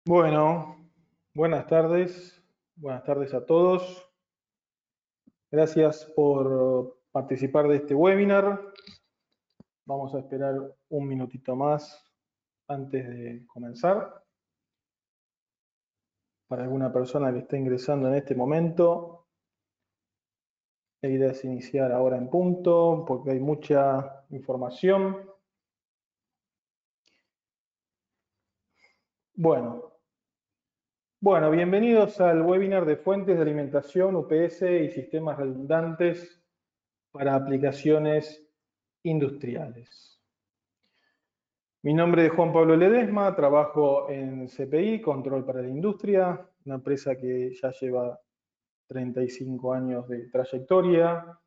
Bueno, buenas tardes a todos. Gracias por participar de este webinar. Vamos a esperar un minutito más antes de comenzar. Para alguna persona que está ingresando en este momento, la idea es iniciar ahora en punto, porque hay mucha información. Bueno, bienvenidos al webinar de fuentes de alimentación, UPS y sistemas redundantes para aplicaciones industriales. Mi nombre es Juan Pablo Ledesma, trabajo en CPI, Control para la Industria, una empresa que ya lleva 35 años de trayectoria,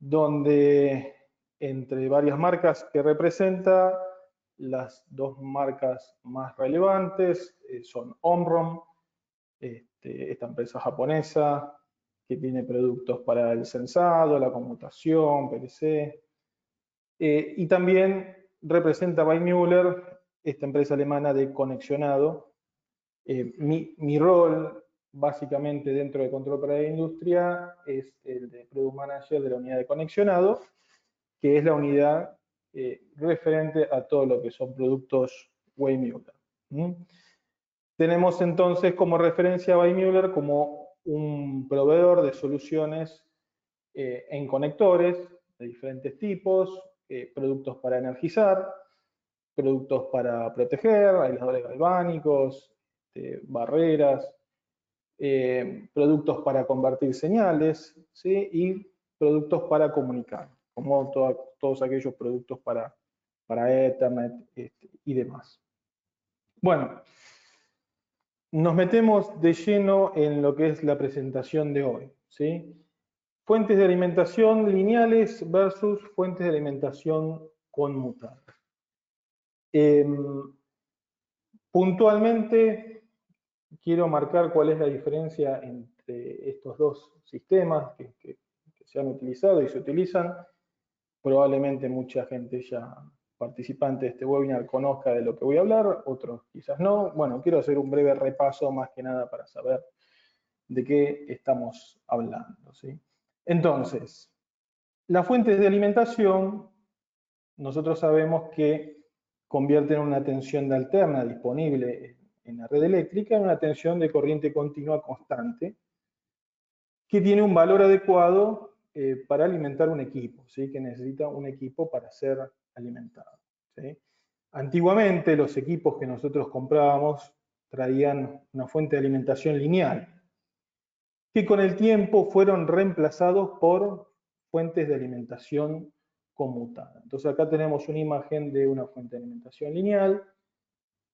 donde entre varias marcas que representa, las dos marcas más relevantes son Omron, esta empresa japonesa que tiene productos para el sensado, la computación, PLC, y también representa Weimüller, esta empresa alemana de conexionado. Mi rol, básicamente, dentro de Control para la Industria, es el de Product Manager de la unidad de conexionado, que es la unidad referente a todo lo que son productos Weimüller. Tenemos entonces como referencia a Weimüller como un proveedor de soluciones en conectores de diferentes tipos, productos para energizar, productos para proteger, aisladores galvánicos, barreras, productos para convertir señales, ¿sí? Y productos para comunicar, como todos aquellos productos para Ethernet y demás. Bueno, nos metemos de lleno en lo que es la presentación de hoy, ¿sí? Fuentes de alimentación lineales versus fuentes de alimentación conmutadas. Puntualmente, quiero marcar cuál es la diferencia entre estos dos sistemas que se han utilizado y se utilizan. Probablemente mucha gente ya participante de este webinar conozca de lo que voy a hablar, otros quizás no. Bueno, quiero hacer un breve repaso más que nada para saber de qué estamos hablando, ¿sí? Entonces, las fuentes de alimentación, nosotros sabemos que convierten una tensión de alterna disponible en la red eléctrica en una tensión de corriente continua constante que tiene un valor adecuado para alimentar un equipo, ¿sí? Que necesita un equipo para ser alimentado, ¿sí? Antiguamente los equipos que nosotros comprábamos traían una fuente de alimentación lineal, que con el tiempo fueron reemplazados por fuentes de alimentación conmutada. Entonces acá tenemos una imagen de una fuente de alimentación lineal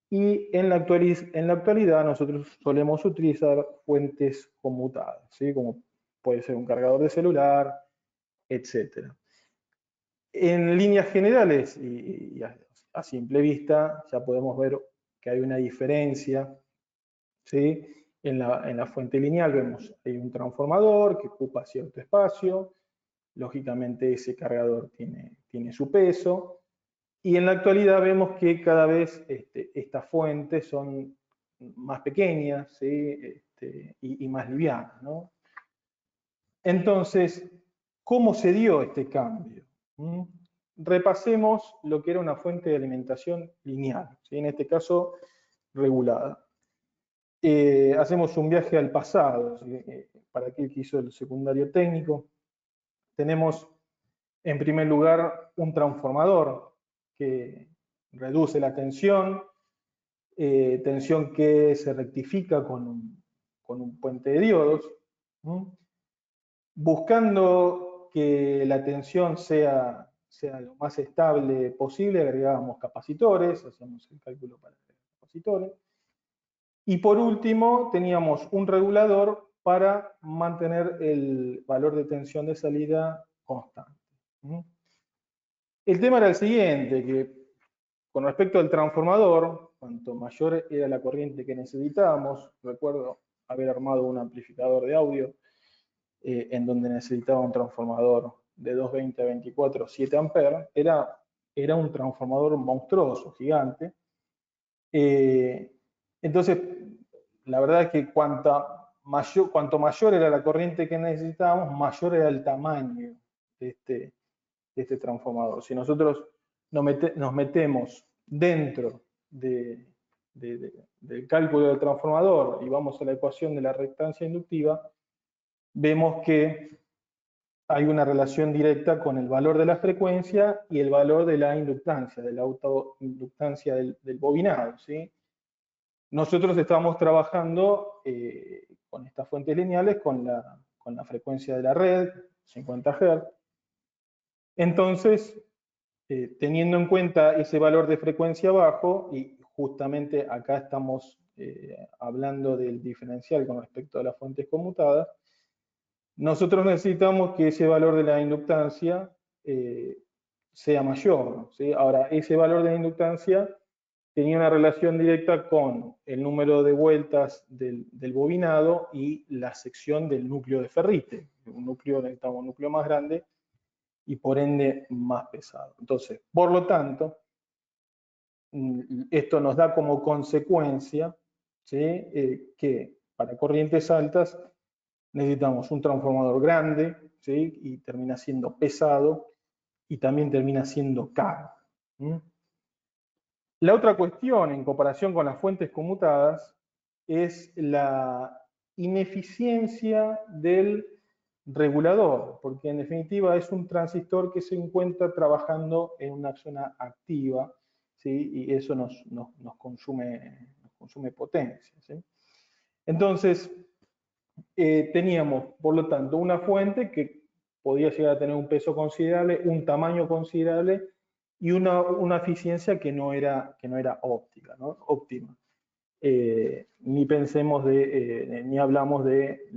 y en la actualidad nosotros solemos utilizar fuentes conmutadas, ¿sí? Como puede ser un cargador de celular, etc. En líneas generales y a simple vista ya podemos ver que hay una diferencia, ¿sí? En la fuente lineal vemos hay un transformador que ocupa cierto espacio, lógicamente ese cargador tiene su peso, y en la actualidad vemos que cada vez estas fuentes son más pequeñas, ¿sí? Y más livianas, ¿no? Entonces, ¿cómo se dio este cambio? Repasemos lo que era una fuente de alimentación lineal, ¿sí? En este caso regulada. Hacemos un viaje al pasado, ¿sí? Para aquel que hizo el secundario técnico. Tenemos en primer lugar un transformador que reduce la tensión, tensión que se rectifica con un puente de diodos, buscando que la tensión sea lo más estable posible, agregábamos capacitores, hacíamos el cálculo para agregar capacitores. Y por último, teníamos un regulador para mantener el valor de tensión de salida constante. El tema era el siguiente, que con respecto al transformador, cuanto mayor era la corriente que necesitábamos, recuerdo haber armado un amplificador de audio en donde necesitaba un transformador de 220 a 24, 7 amperes, era un transformador monstruoso, gigante. Entonces, la verdad es que cuanto mayor era la corriente que necesitábamos, mayor era el tamaño de este transformador. Si nosotros nos metemos dentro del cálculo del transformador y vamos a la ecuación de la reactancia inductiva, vemos que hay una relación directa con el valor de la frecuencia y el valor de la inductancia, de la autoinductancia del bobinado, ¿sí? Nosotros estamos trabajando con estas fuentes lineales con la frecuencia de la red, 50 Hz. Entonces, teniendo en cuenta ese valor de frecuencia bajo, y justamente acá estamos hablando del diferencial con respecto a las fuentes conmutadas, nosotros necesitamos que ese valor de la inductancia sea mayor, ¿sí? Ahora, ese valor de la inductancia tenía una relación directa con el número de vueltas del bobinado y la sección del núcleo de ferrite. Necesitamos un núcleo más grande y por ende más pesado. Entonces, por lo tanto, esto nos da como consecuencia, ¿sí? Que para corrientes altas necesitamos un transformador grande, ¿sí? Y termina siendo pesado y también termina siendo caro. La otra cuestión en comparación con las fuentes conmutadas es la ineficiencia del regulador, porque en definitiva es un transistor que se encuentra trabajando en una zona activa, ¿sí? Y eso nos consume potencia, ¿sí? Entonces, teníamos, por lo tanto, una fuente que podía llegar a tener un peso considerable, un tamaño considerable y una eficiencia que no era óptima, ¿no? Óptima. Ni pensemos ni hablamos de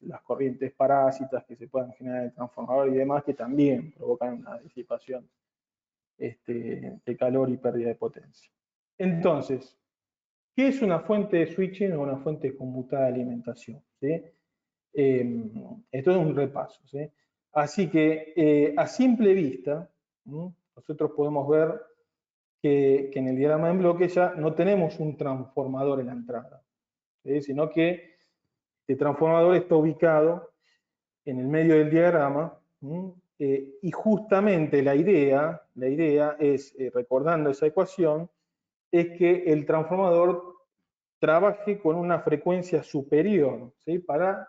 las corrientes parásitas que se puedan generar en el transformador y demás, que también provocan una disipación de calor y pérdida de potencia. Entonces, ¿qué es una fuente de switching o una fuente conmutada de alimentación? ¿Sí? Esto es un repaso, ¿sí? Así que a simple vista, nosotros podemos ver que en el diagrama en bloque ya no tenemos un transformador en la entrada, ¿sí? Sino que este transformador está ubicado en el medio del diagrama, y justamente la idea es, recordando esa ecuación, es que el transformador trabaje con una frecuencia superior, ¿sí? Para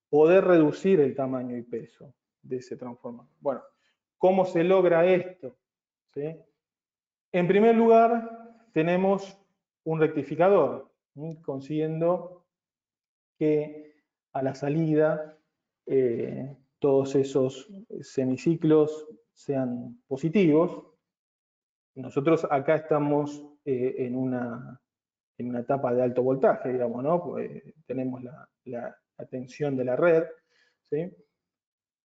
poder reducir el tamaño y peso de ese transformador. Bueno, ¿cómo se logra esto? ¿Sí? En primer lugar, tenemos un rectificador, consiguiendo que a la salida todos esos semiciclos sean positivos. Nosotros acá estamos en una etapa de alto voltaje, digamos, ¿no? Pues, tenemos la tensión de la red, ¿sí?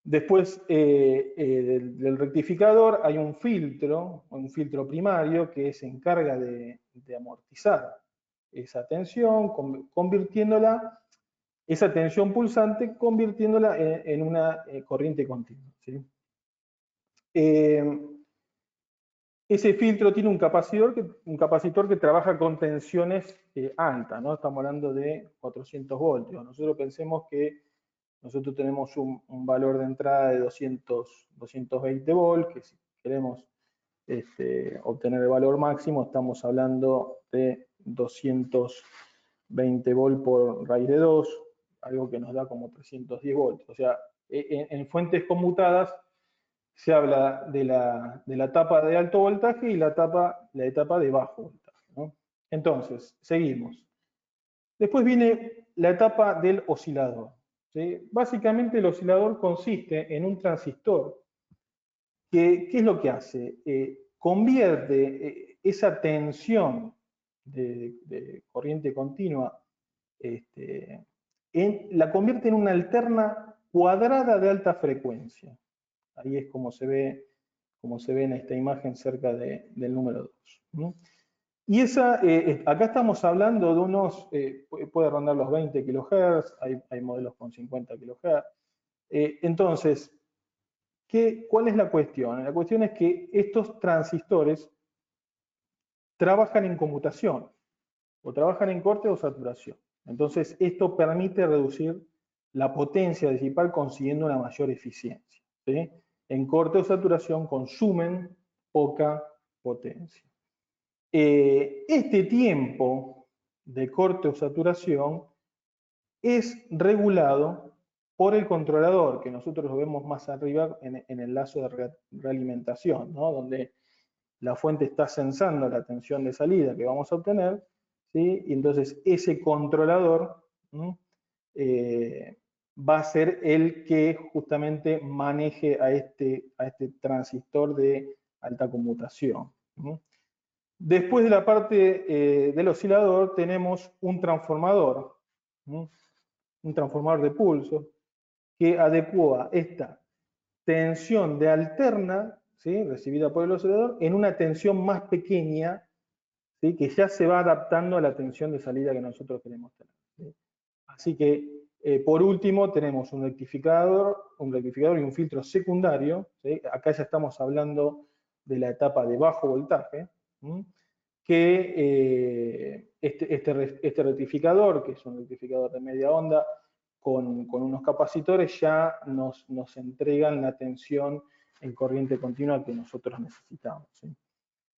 Después del rectificador hay un filtro primario que se encarga de amortizar esa tensión, esa tensión pulsante, convirtiéndola en una corriente continua, ¿sí? Ese filtro tiene un capacitor que trabaja con tensiones altas, ¿no? Estamos hablando de 400 voltios. Nosotros pensemos que nosotros tenemos un valor de entrada de 220 volts, que si queremos obtener el valor máximo, estamos hablando de 220 volts por raíz de 2, algo que nos da como 310 volts. O sea, en fuentes conmutadas se habla de la etapa de alto voltaje y la etapa de bajo voltaje, ¿no? Entonces, seguimos. Después viene la etapa del oscilador, ¿sí? Básicamente el oscilador consiste en un transistor que, ¿qué es lo que hace? Convierte esa tensión de corriente continua, la convierte en una alterna cuadrada de alta frecuencia. Ahí es como se ve en esta imagen cerca del número 2. Y acá estamos hablando de unos, puede rondar los 20 kHz, hay modelos con 50 kHz. Entonces, ¿cuál es la cuestión? La cuestión es que estos transistores trabajan en conmutación. o trabajan en corte o saturación. Entonces, esto permite reducir la potencia disipal consiguiendo una mayor eficiencia, ¿sí? En corte o saturación consumen poca potencia. Este tiempo de corte o saturación es regulado por el controlador, que nosotros lo vemos más arriba en el lazo de realimentación, ¿no? Donde la fuente está censando la tensión de salida que vamos a obtener, ¿sí? Y entonces ese controlador va a ser el que justamente maneje a este transistor de alta conmutación. Después de la parte del oscilador tenemos un transformador de pulso, que adecua esta tensión de alterna, ¿sí? Recibida por el oscilador, en una tensión más pequeña, ¿sí? Que ya se va adaptando a la tensión de salida que nosotros queremos tener, ¿sí? Así que, por último, tenemos un rectificador y un filtro secundario, ¿sí? Acá ya estamos hablando de la etapa de bajo voltaje, ¿sí? Que este rectificador, que es un rectificador de media onda, con unos capacitores, ya nos entregan la tensión en corriente continua que nosotros necesitamos, ¿sí?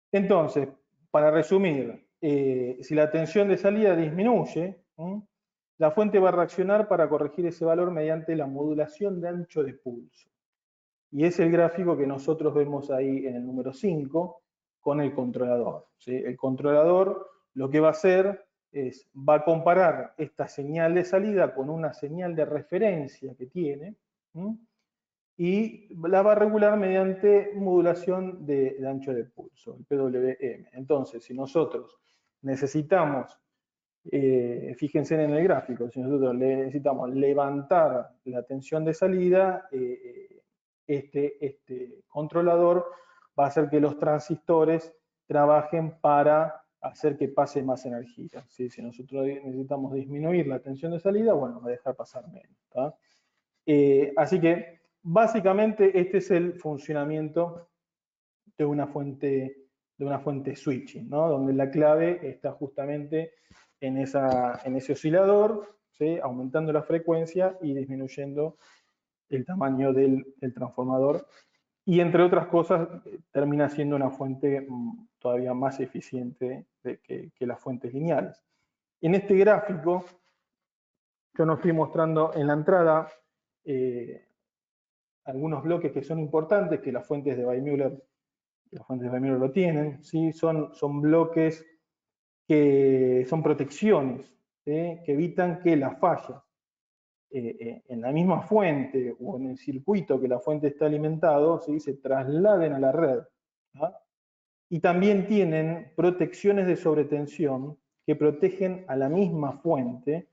Entonces, para resumir, si la tensión de salida disminuye, la fuente va a reaccionar para corregir ese valor mediante la modulación de ancho de pulso. Y es el gráfico que nosotros vemos ahí en el número 5 con el controlador, ¿sí? El controlador lo que va a hacer es, va a comparar esta señal de salida con una señal de referencia que tiene, ¿sí? Y la va a regular mediante modulación de ancho de pulso, el PWM. Entonces, si nosotros necesitamos, fíjense en el gráfico, si nosotros necesitamos levantar la tensión de salida, este controlador va a hacer que los transistores trabajen para hacer que pase más energía, ¿sí? Si nosotros necesitamos disminuir la tensión de salida, bueno, va a dejar pasar menos, ¿tá? Así que, básicamente, este es el funcionamiento de una fuente switching, ¿no? Donde la clave está justamente en ese oscilador, ¿sí? Aumentando la frecuencia y disminuyendo el tamaño del transformador. Y entre otras cosas, termina siendo una fuente todavía más eficiente que las fuentes lineales. En este gráfico, yo nos estoy mostrando en la entrada algunos bloques que son importantes, que las fuentes de Weissmuller lo tienen, ¿sí? Son bloques que son protecciones, ¿sí? Que evitan que las fallas en la misma fuente o en el circuito que la fuente está alimentado, ¿sí? Se trasladen a la red, ¿no? Y también tienen protecciones de sobretensión que protegen a la misma fuente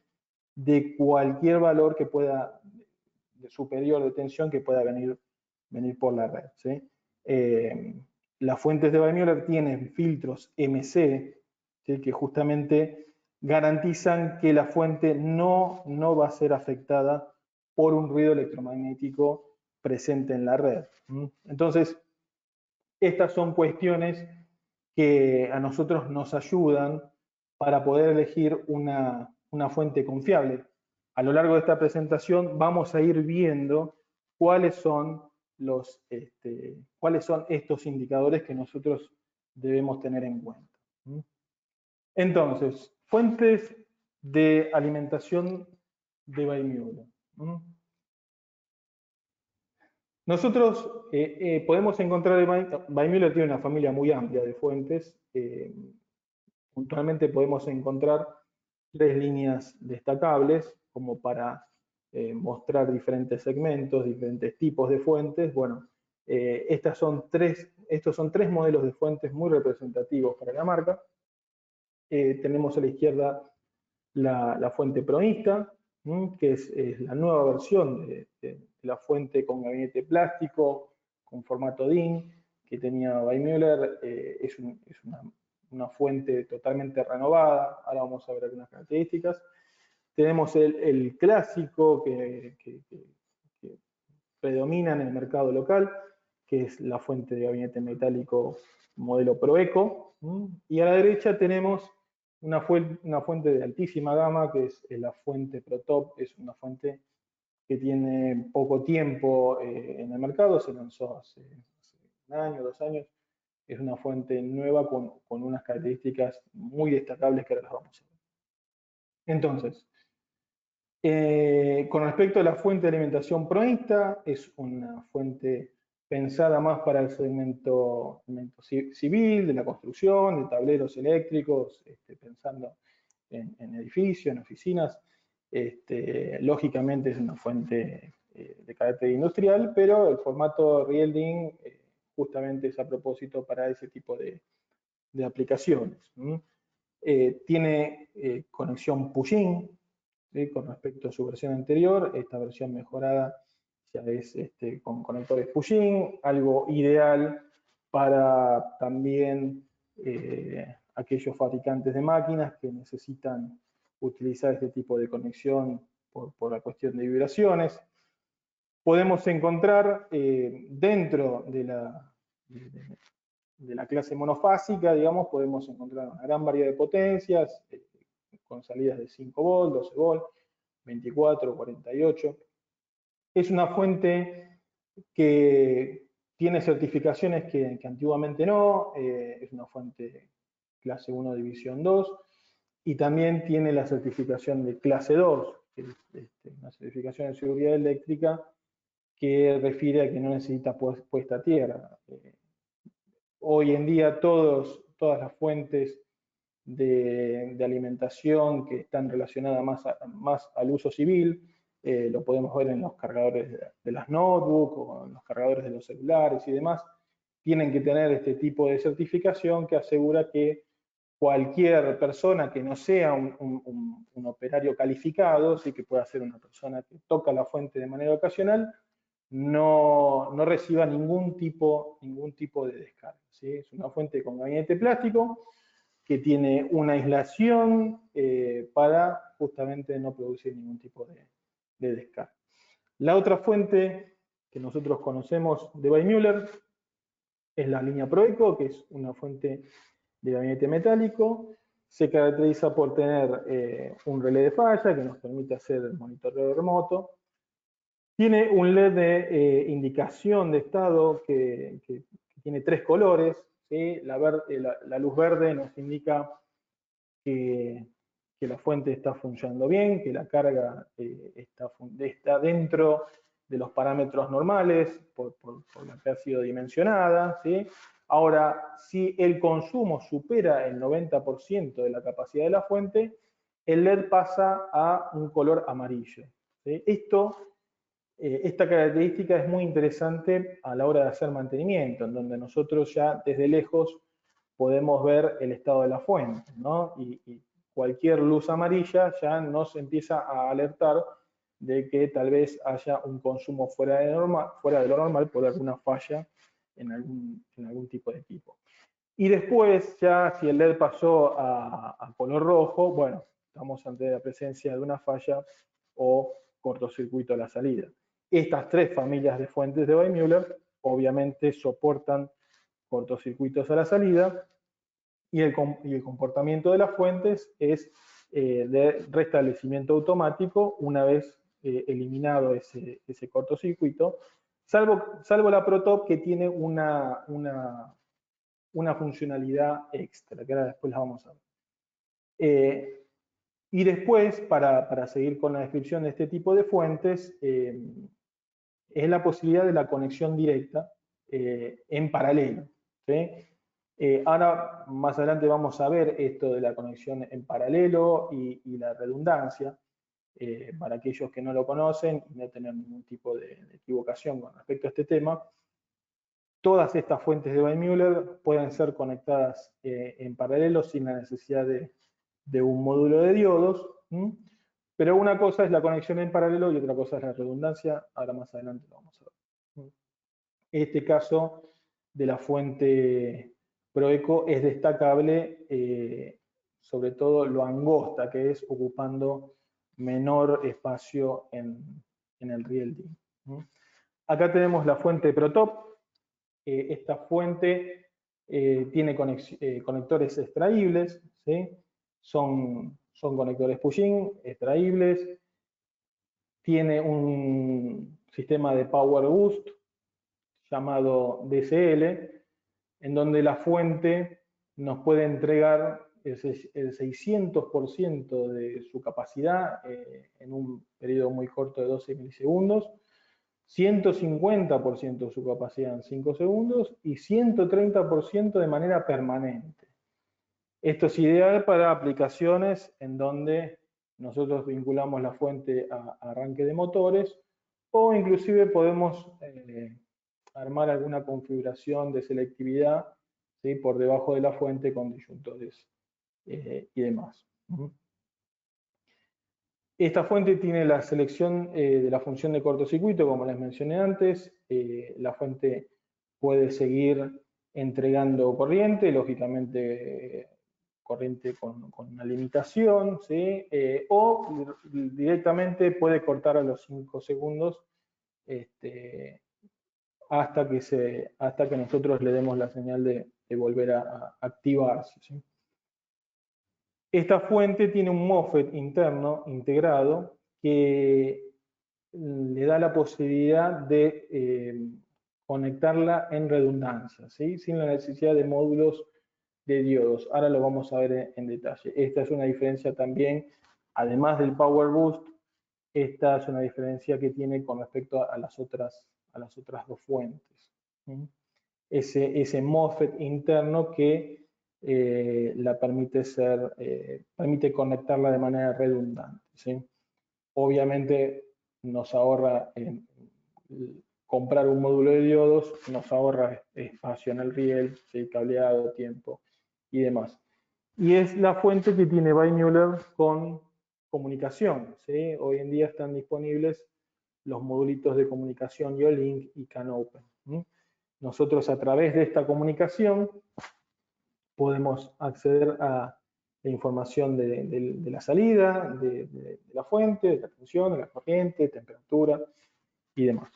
de cualquier valor que pueda, de superior de tensión que pueda venir por la red, ¿sí? Las fuentes de Weissmuller tienen filtros MC, ¿sí? Que justamente garantizan que la fuente no va a ser afectada por un ruido electromagnético presente en la red. Entonces, estas son cuestiones que a nosotros nos ayudan para poder elegir una fuente confiable. A lo largo de esta presentación vamos a ir viendo cuáles son estos indicadores que nosotros debemos tener en cuenta. Entonces, fuentes de alimentación de Weissmuller. Nosotros podemos encontrar, Weissmuller tiene una familia muy amplia de fuentes. Puntualmente podemos encontrar 3 líneas destacables como para mostrar diferentes segmentos, diferentes tipos de fuentes. Bueno, estos son 3 modelos de fuentes muy representativos para la marca. Tenemos a la izquierda la fuente peronista, que es la nueva versión de la fuente con gabinete plástico, con formato DIN, que tenía Weissmuller. Es una fuente totalmente renovada. Ahora vamos a ver algunas características. Tenemos el clásico que predomina en el mercado local, que es la fuente de gabinete metálico modelo Proeco. Y a la derecha tenemos una fuente de altísima gama, que es la fuente ProTop. Es una fuente que tiene poco tiempo en el mercado, se lanzó hace 1 año, 2 años. Es una fuente nueva con unas características muy destacables que ahora las vamos a ver. Entonces, con respecto a la fuente de alimentación ProInsta, es una fuente pensada más para el segmento civil, de la construcción, de tableros eléctricos, pensando en edificios, en oficinas. Lógicamente es una fuente de carácter industrial, pero el formato Rielding justamente es a propósito para ese tipo de aplicaciones. Tiene conexión push-in, ¿sí? Con respecto a su versión anterior. Esta versión mejorada ya es con conectores push-in, algo ideal para también aquellos fabricantes de máquinas que necesitan utilizar este tipo de conexión por la cuestión de vibraciones. Podemos encontrar dentro de la clase monofásica, digamos, podemos encontrar una gran variedad de potencias, con salidas de 5 volt, 12 volt, 24, 48. Es una fuente que tiene certificaciones que antiguamente no, es una fuente clase 1 división 2, y también tiene la certificación de clase 2, que es una certificación de seguridad eléctrica que refiere a que no necesita puesta a tierra. Hoy en día todas las fuentes de alimentación que están relacionadas más al uso civil, lo podemos ver en los cargadores de las notebooks o en los cargadores de los celulares y demás, tienen que tener este tipo de certificación que asegura que cualquier persona que no sea un operario calificado, sí, que pueda ser una persona que toca la fuente de manera ocasional, no reciba ningún tipo de descarga, ¿sí? Es una fuente con gabinete plástico que tiene una aislación para justamente no producir ningún tipo de descarga. La otra fuente que nosotros conocemos de Weissmuller es la línea Proeco, que es una fuente de gabinete metálico. Se caracteriza por tener un relé de falla que nos permite hacer el monitoreo remoto. Tiene un LED de indicación de estado que tiene 3 colores. ¿Sí? La luz verde nos indica que la fuente está funcionando bien, que la carga está dentro de los parámetros normales por la que ha sido dimensionada, ¿sí? Ahora, si el consumo supera el 90% de la capacidad de la fuente, el LED pasa a un color amarillo, ¿sí? Esta característica es muy interesante a la hora de hacer mantenimiento, en donde nosotros ya desde lejos podemos ver el estado de la fuente, ¿no? Y cualquier luz amarilla ya nos empieza a alertar de que tal vez haya un consumo fuera de lo normal por alguna falla en algún tipo de equipo. Y después, ya si el LED pasó a color rojo, bueno, estamos ante la presencia de una falla o cortocircuito a la salida. Estas 3 familias de fuentes de Weissmuller obviamente soportan cortocircuitos a la salida, y el comportamiento de las fuentes es de restablecimiento automático una vez eliminado ese cortocircuito, salvo la ProTop, que tiene una funcionalidad extra, que ahora después la vamos a ver. Y después, para seguir con la descripción de este tipo de fuentes, es la posibilidad de la conexión directa en paralelo, ¿sí? Ahora, más adelante vamos a ver esto de la conexión en paralelo y la redundancia, para aquellos que no lo conocen y no tener ningún tipo de equivocación con respecto a este tema. Todas estas fuentes de Weissmuller pueden ser conectadas en paralelo sin la necesidad de un módulo de diodos, pero una cosa es la conexión en paralelo y otra cosa es la redundancia. Ahora más adelante lo vamos a ver. Este caso de la fuente Proeco es destacable, sobre todo lo angosta que es, ocupando menor espacio en el Rielding. Acá tenemos la fuente ProTop. Esta fuente tiene conectores extraíbles, ¿sí? son conectores push-in, extraíbles. Tiene un sistema de Power Boost llamado DSL, en donde la fuente nos puede entregar el 600% de su capacidad en un periodo muy corto de 12 milisegundos, 150% de su capacidad en 5 segundos y 130% de manera permanente. Esto es ideal para aplicaciones en donde nosotros vinculamos la fuente a arranque de motores o inclusive podemos armar alguna configuración de selectividad, ¿sí?, por debajo de la fuente con disyuntores y demás. Esta fuente tiene la selección de la función de cortocircuito, como les mencioné antes. La fuente puede seguir entregando corriente, lógicamente corriente con una limitación, ¿sí? O directamente puede cortar a los 5 segundos hasta que nosotros le demos la señal de volver a activarse, ¿sí? Esta fuente tiene un MOSFET interno integrado que le da la posibilidad de conectarla en redundancia, ¿sí?, sin la necesidad de módulos de diodos. Ahora lo vamos a ver en detalle. Esta es una diferencia también, además del Power Boost, esta es una diferencia que tiene con respecto a las otras dos fuentes. Ese MOSFET interno que la permite conectarla de manera redundante, ¿sí? Obviamente nos ahorra comprar un módulo de diodos, nos ahorra espacio en el riel, ¿sí?, cableado, tiempo y demás. Y es la fuente que tiene Weissmuller con comunicación, ¿sí? Hoy en día están disponibles los modulitos de comunicación YoLink y CANopen. Nosotros a través de esta comunicación podemos acceder a la información de la salida, de la fuente, de la tensión, de la corriente, temperatura y demás.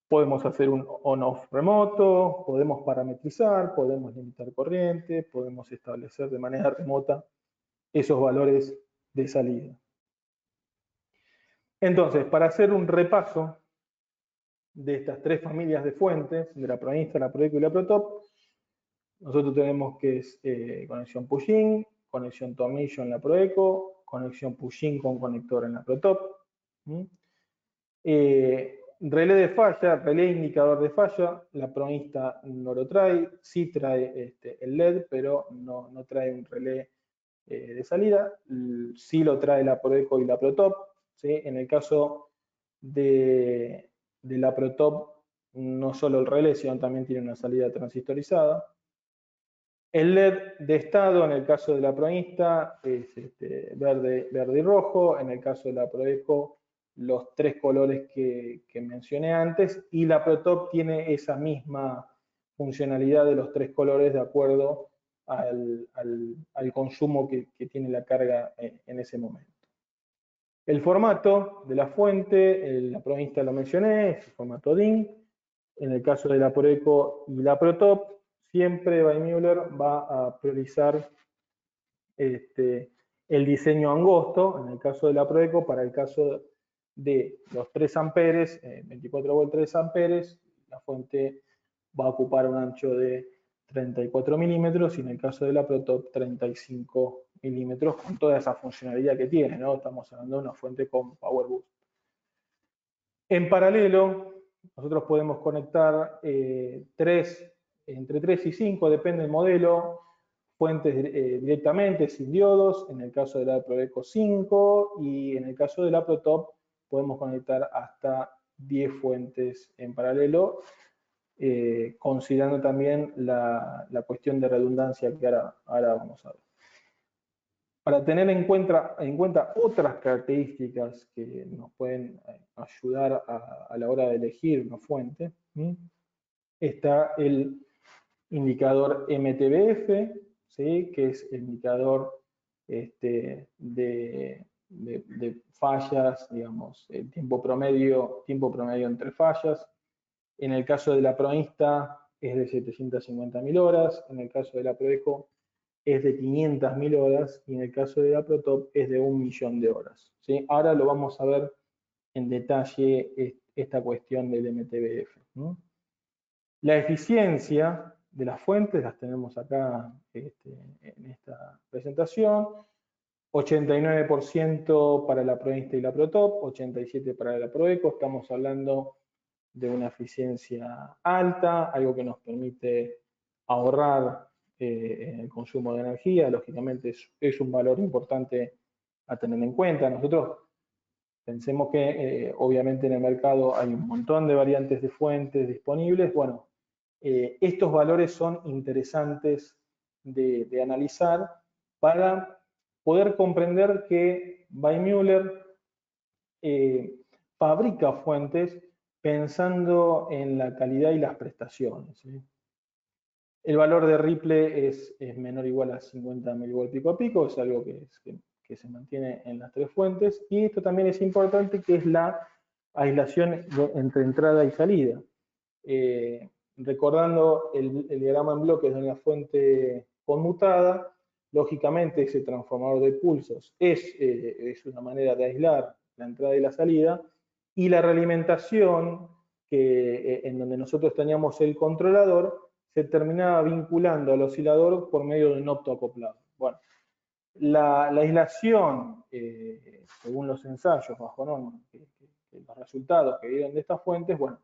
Podemos hacer un on-off remoto, podemos parametrizar, podemos limitar corriente, podemos establecer de manera remota esos valores de salida. Entonces, para hacer un repaso de estas tres familias de fuentes, de la ProInsta, la ProEco y la ProTop, nosotros tenemos que es conexión push-in, conexión tornillo en la ProEco, conexión push-in con conector en la ProTop. Relé de falla, relé indicador de falla, la ProInsta no lo trae, sí trae el LED, pero no trae un relé de salida, sí lo trae la ProEco y la ProTop, ¿sí? En el caso de la ProTop, no solo el relé, sino también tiene una salida transistorizada. El LED de estado, en el caso de la ProInsta, es verde y rojo, en el caso de la ProEco, los tres colores que mencioné antes, y la ProTop tiene esa misma funcionalidad de los tres colores de acuerdo al consumo que tiene la carga en ese momento. El formato de la fuente, la ProInsta lo mencioné, es el formato DIN. En el caso de la ProEco y la ProTop, siempre Weissmuller va a priorizar el diseño angosto, en el caso de la ProEco, para el caso de los 3 amperes, 24 volt 3 amperes, la fuente va a ocupar un ancho de 34 milímetros y en el caso de la ProTop 35 milímetros, con toda esa funcionalidad que tiene, ¿no? Estamos hablando de una fuente con Power Boost. En paralelo, nosotros podemos conectar entre 3 y 5, depende del modelo, fuentes directamente sin diodos, en el caso de la ProEco 5, y en el caso de la ProTop podemos conectar hasta 10 fuentes en paralelo, considerando también la cuestión de redundancia que ahora vamos a ver. Para tener en cuenta otras características que nos pueden ayudar a la hora de elegir una fuente, está el indicador MTBF, ¿sí?, que es el indicador de fallas, digamos, el tiempo promedio entre fallas. En el caso de la ProInsta es de 750.000 horas, en el caso de la ProEco es de 500.000 horas y en el caso de la Protop es de 1.000.000 de horas, ¿sí? Ahora lo vamos a ver en detalle esta cuestión del MTBF, ¿no? La eficiencia de las fuentes las tenemos acá en esta presentación. 89% para la ProInsta y la ProTop, 87% para la ProEco. Estamos hablando de una eficiencia alta, algo que nos permite ahorrar en el consumo de energía. Lógicamente es un valor importante a tener en cuenta. Nosotros pensemos que obviamente en el mercado hay un montón de variantes de fuentes disponibles. Bueno, estos valores son interesantes de analizar para poder comprender que Weissmuller fabrica fuentes pensando en la calidad y las prestaciones, ¿sí? El valor de Ripple es menor o igual a 50 mV pico a pico, es algo que se mantiene en las tres fuentes. Y esto también es importante, que es la aislación entre entrada y salida. Recordando el diagrama en bloques de una fuente conmutada, lógicamente ese transformador de pulsos es una manera de aislar la entrada y la salida, y la realimentación, en donde nosotros teníamos el controlador, se terminaba vinculando al oscilador por medio de un optoacoplado. Bueno, la aislación, según los ensayos bajo norma, los resultados que dieron de estas fuentes, bueno,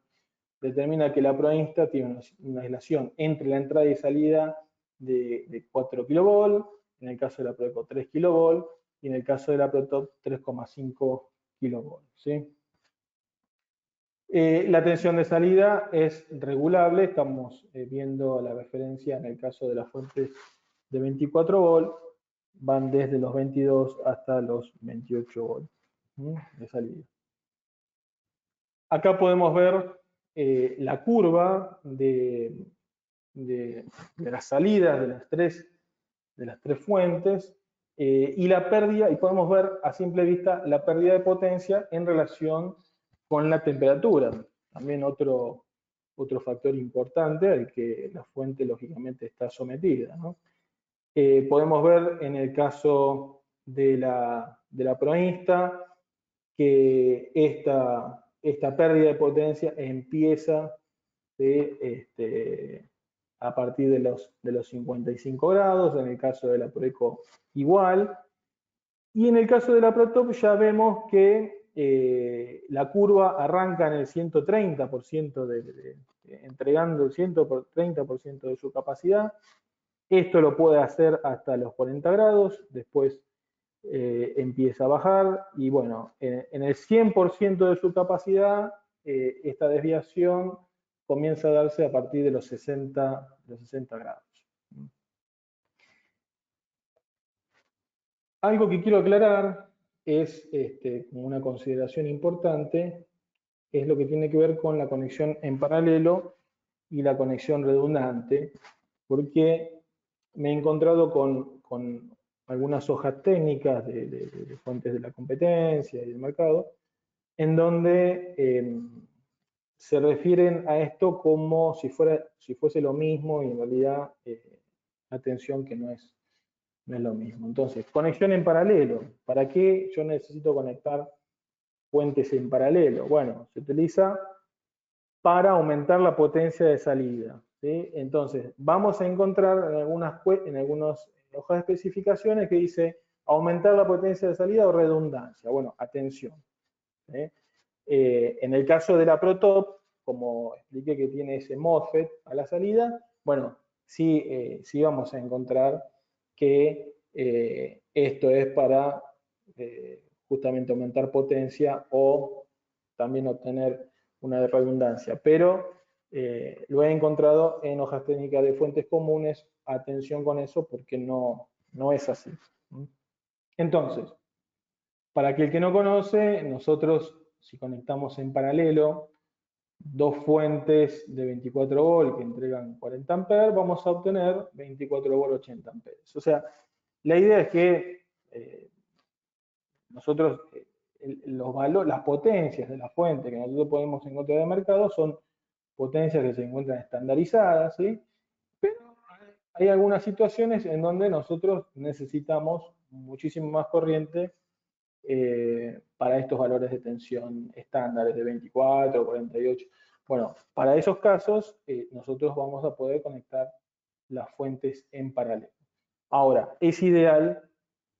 determina que la ProInsta tiene una aislación entre la entrada y salida de 4 kV, en el caso de la ProEco 3 kV, y en el caso de la ProTop 3,5 kV, ¿sí? La tensión de salida es regulable, estamos viendo la referencia en el caso de las fuentes de 24 volt, van desde los 22 hasta los 28 volt de salida. Acá podemos ver la curva de las salidas de las tres fuentes y la pérdida, y podemos ver a simple vista la pérdida de potencia en relación con la temperatura. También otro factor importante al que la fuente lógicamente está sometida, ¿no? Podemos ver en el caso de la ProInsta que esta pérdida de potencia empieza a partir de los 55 grados, en el caso de la ProEco igual, y en el caso de la ProTop ya vemos que la curva arranca en el 130%, entregando el 130% de su capacidad. Esto lo puede hacer hasta los 40 grados, después empieza a bajar, y bueno, en el 100% de su capacidad, esta desviación comienza a darse a partir de los 60 grados. Algo que quiero aclarar es, como una consideración importante, es lo que tiene que ver con la conexión en paralelo y la conexión redundante, porque me he encontrado con algunas hojas técnicas de fuentes de la competencia y del mercado, en donde se refieren a esto como si fuese lo mismo, y en realidad atención que no es lo mismo. Entonces, conexión en paralelo. ¿Para qué yo necesito conectar fuentes en paralelo? Bueno, se utiliza para aumentar la potencia de salida, ¿sí? Entonces, vamos a encontrar en algunas hojas de especificaciones que dice aumentar la potencia de salida o redundancia. Bueno, atención, ¿sí? En el caso de la ProTop, como expliqué que tiene ese MOSFET a la salida, bueno, sí vamos a encontrar que esto es para justamente aumentar potencia o también obtener una redundancia, pero lo he encontrado en hojas técnicas de fuentes comunes. Atención con eso, porque no es así. Entonces, para aquel que no conoce, nosotros, si conectamos en paralelo dos fuentes de 24 volt que entregan 40 amperes, vamos a obtener 24 volt 80 amperes. O sea, la idea es que nosotros, las potencias de la fuente que nosotros podemos encontrar en el mercado son potencias que se encuentran estandarizadas, ¿sí? Pero hay algunas situaciones en donde nosotros necesitamos muchísimo más corriente para estos valores de tensión estándares de 24, 48. Bueno, para esos casos nosotros vamos a poder conectar las fuentes en paralelo. Ahora, es ideal,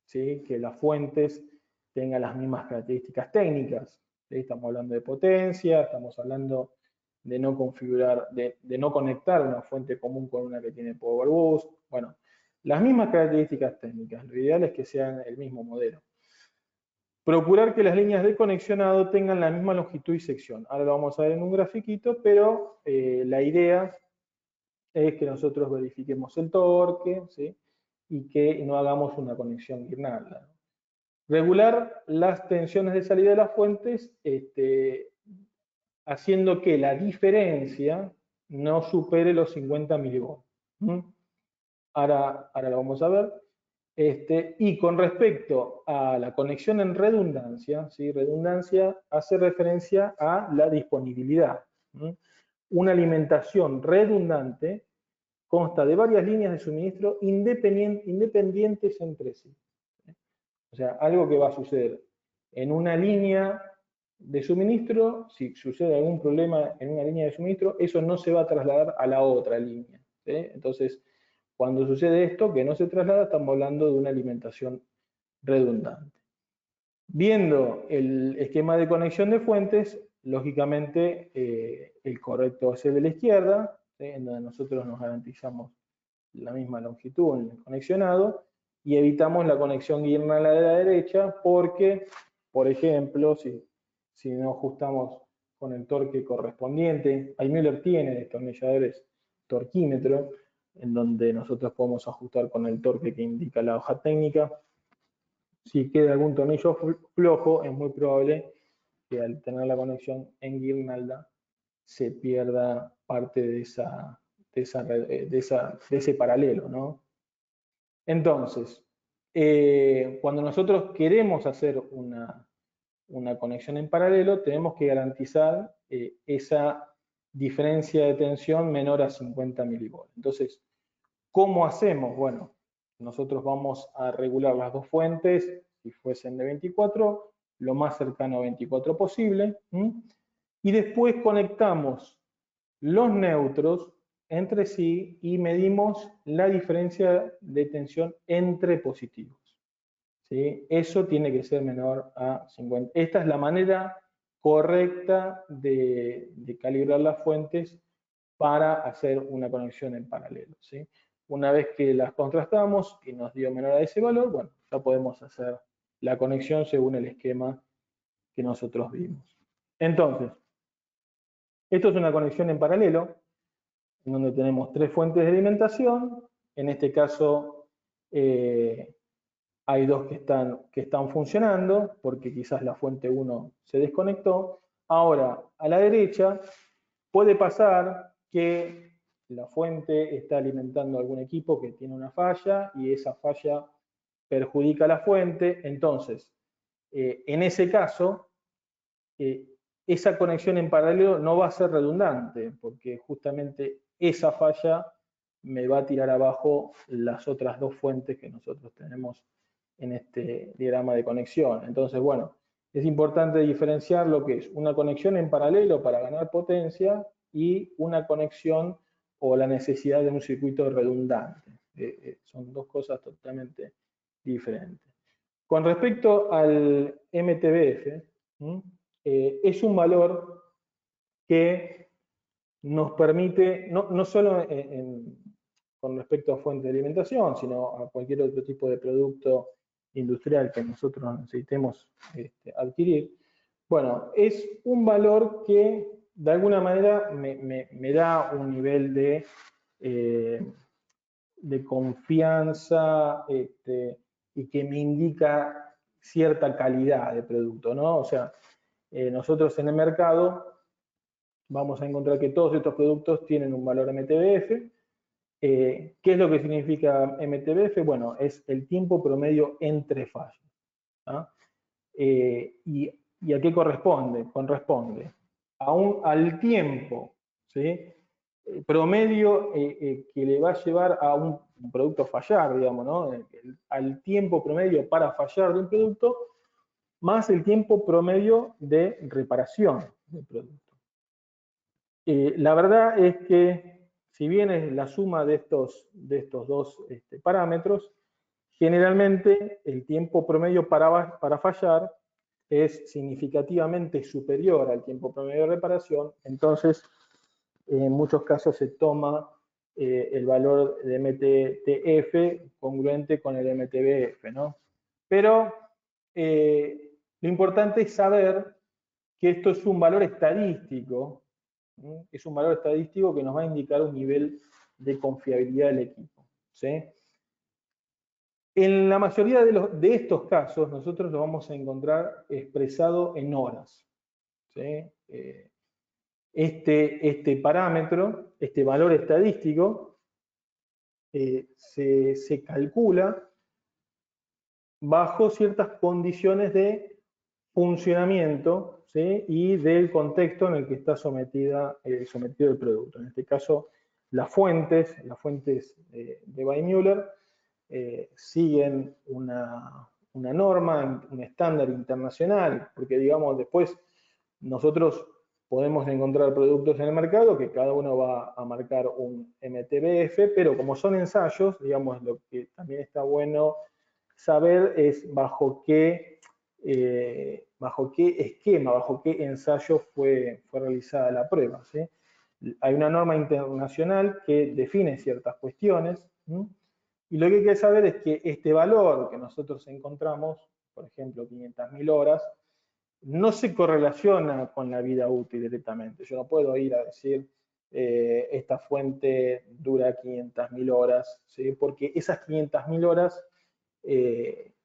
¿sí?, que las fuentes tengan las mismas características técnicas. ¿Sí? Estamos hablando de potencia, estamos hablando de no configurar, de no conectar una fuente común con una que tiene power boost. Bueno, las mismas características técnicas. Lo ideal es que sean el mismo modelo. Procurar que las líneas de conexionado tengan la misma longitud y sección. Ahora lo vamos a ver en un grafiquito, pero la idea es que nosotros verifiquemos el torque, ¿sí?, y que no hagamos una conexión guirnalda. Regular las tensiones de salida de las fuentes, haciendo que la diferencia no supere los 50 milivolts. Ahora lo vamos a ver. Y con respecto a la conexión en redundancia, ¿sí?, redundancia hace referencia a la disponibilidad. Una alimentación redundante consta de varias líneas de suministro independientes entre sí. O sea, algo que va a suceder en una línea de suministro, si sucede algún problema en una línea de suministro, eso no se va a trasladar a la otra línea. ¿Sí? Entonces, cuando sucede esto, que no se traslada, estamos hablando de una alimentación redundante. Viendo el esquema de conexión de fuentes, lógicamente el correcto va a ser de la izquierda, ¿sí?, en donde nosotros nos garantizamos la misma longitud en el conexionado, y evitamos la conexión guirnalda de la derecha porque, por ejemplo, si no ajustamos con el torque correspondiente, Müller tiene destornilladores torquímetro, en donde nosotros podemos ajustar con el torque que indica la hoja técnica. Si queda algún tornillo flojo, es muy probable que al tener la conexión en guirnalda se pierda parte de ese paralelo, ¿no? Entonces, cuando nosotros queremos hacer una conexión en paralelo, tenemos que garantizar esa diferencia de tensión menor a 50 milivolts. Entonces, ¿cómo hacemos? Bueno, nosotros vamos a regular las dos fuentes, si fuesen de 24, lo más cercano a 24 posible, y después conectamos los neutros entre sí y medimos la diferencia de tensión entre positivos. ¿Sí? Eso tiene que ser menor a 50. Esta es la manera correcta de calibrar las fuentes para hacer una conexión en paralelo. ¿Sí? Una vez que las contrastamos y nos dio menor a ese valor, bueno, ya podemos hacer la conexión según el esquema que nosotros vimos. Entonces, esto es una conexión en paralelo, en donde tenemos tres fuentes de alimentación. En este caso, hay dos que están funcionando, porque quizás la fuente 1 se desconectó. Ahora, a la derecha, puede pasar que la fuente está alimentando algún equipo que tiene una falla y esa falla perjudica a la fuente. Entonces, en ese caso, esa conexión en paralelo no va a ser redundante, porque justamente esa falla me va a tirar abajo las otras dos fuentes que nosotros tenemos en este diagrama de conexión. Entonces, bueno, es importante diferenciar lo que es una conexión en paralelo para ganar potencia y una conexión o la necesidad de un circuito redundante. Son dos cosas totalmente diferentes. Con respecto al MTBF, es un valor que nos permite, no solo con respecto a fuente de alimentación, sino a cualquier otro tipo de producto industrial que nosotros necesitemos adquirir. Bueno, es un valor que de alguna manera me da un nivel de confianza y que me indica cierta calidad de producto, ¿no? O sea, nosotros en el mercado vamos a encontrar que todos estos productos tienen un valor MTBF. ¿Qué es lo que significa MTBF? Bueno, es el tiempo promedio entre fallos. ¿Ah? ¿Y a qué corresponde? Corresponde al tiempo, ¿sí?, promedio que le va a llevar a un producto a fallar, digamos, ¿no? Al tiempo promedio para fallar de un producto, más el tiempo promedio de reparación del producto. La verdad es que, si bien es la suma de estos dos parámetros, generalmente el tiempo promedio para fallar es significativamente superior al tiempo promedio de reparación, entonces en muchos casos se toma el valor de MTTF congruente con el MTBF, ¿no? Pero lo importante es saber que esto es un valor estadístico, ¿sí? Es un valor estadístico que nos va a indicar un nivel de confiabilidad del equipo, ¿sí? En la mayoría de estos casos, nosotros lo vamos a encontrar expresado en horas, ¿sí? Este parámetro, este valor estadístico, se calcula bajo ciertas condiciones de funcionamiento, ¿sí? Y del contexto en el que está sometido el producto. En este caso, las fuentes de Weissmuller siguen una norma, un estándar internacional, porque digamos después nosotros podemos encontrar productos en el mercado que cada uno va a marcar un MTBF, pero como son ensayos, digamos, lo que también está bueno saber es bajo qué esquema, bajo qué ensayo fue realizada la prueba, ¿sí? Hay una norma internacional que define ciertas cuestiones, ¿sí? Y lo que hay que saber es que este valor que nosotros encontramos, por ejemplo, 500.000 horas, no se correlaciona con la vida útil directamente. Yo no puedo ir a decir, esta fuente dura 500.000 horas, ¿sí? Porque esas 500.000 horas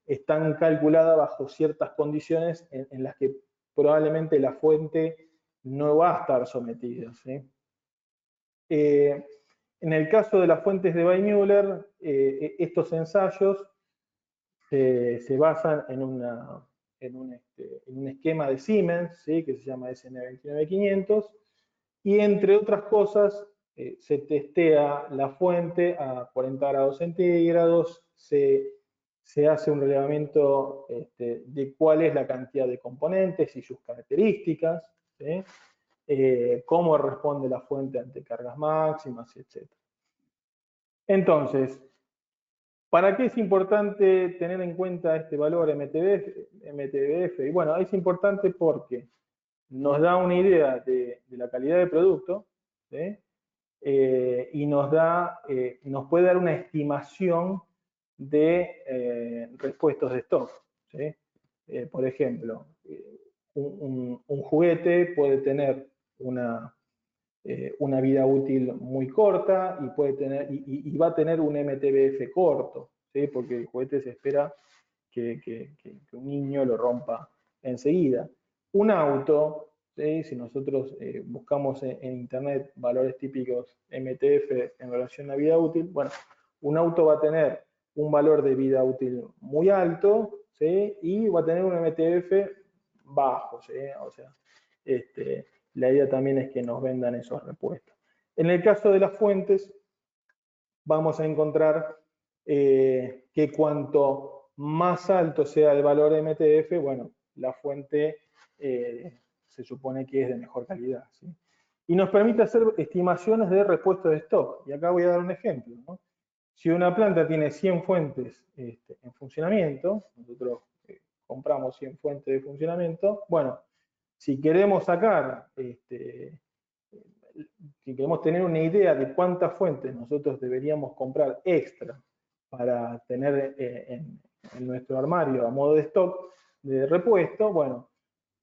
están calculadas bajo ciertas condiciones en las que probablemente la fuente no va a estar sometida, ¿sí? En el caso de las fuentes de Weissmuller, estos ensayos se basan en un esquema de Siemens, ¿sí? Que se llama SN29500, y entre otras cosas se testea la fuente a 40 grados centígrados, se hace un relevamiento de cuál es la cantidad de componentes y sus características, ¿sí? Cómo responde la fuente ante cargas máximas, etc. Entonces, ¿para qué es importante tener en cuenta este valor MTBF? Y bueno, es importante porque nos da una idea de la calidad del producto, ¿sí? Y nos puede dar una estimación de repuestos de stock, ¿sí? Por ejemplo, un juguete puede tener una vida útil muy corta y va a tener un MTBF corto, ¿sí? Porque el juguete se espera que un niño lo rompa enseguida. Un auto, ¿sí? Si nosotros buscamos en internet valores típicos MTF en relación a vida útil, bueno, un auto va a tener un valor de vida útil muy alto, ¿sí? Y va a tener un MTF bajo, ¿sí? O sea, la idea también es que nos vendan esos repuestos. En el caso de las fuentes, vamos a encontrar que cuanto más alto sea el valor de MTF, bueno, la fuente se supone que es de mejor calidad, ¿sí? Y nos permite hacer estimaciones de repuesto de stock. Y acá voy a dar un ejemplo, ¿no? Si una planta tiene 100 fuentes en funcionamiento, nosotros compramos 100 fuentes de funcionamiento, bueno, si queremos sacar, si queremos tener una idea de cuántas fuentes nosotros deberíamos comprar extra para tener en nuestro armario a modo de stock de repuesto, bueno,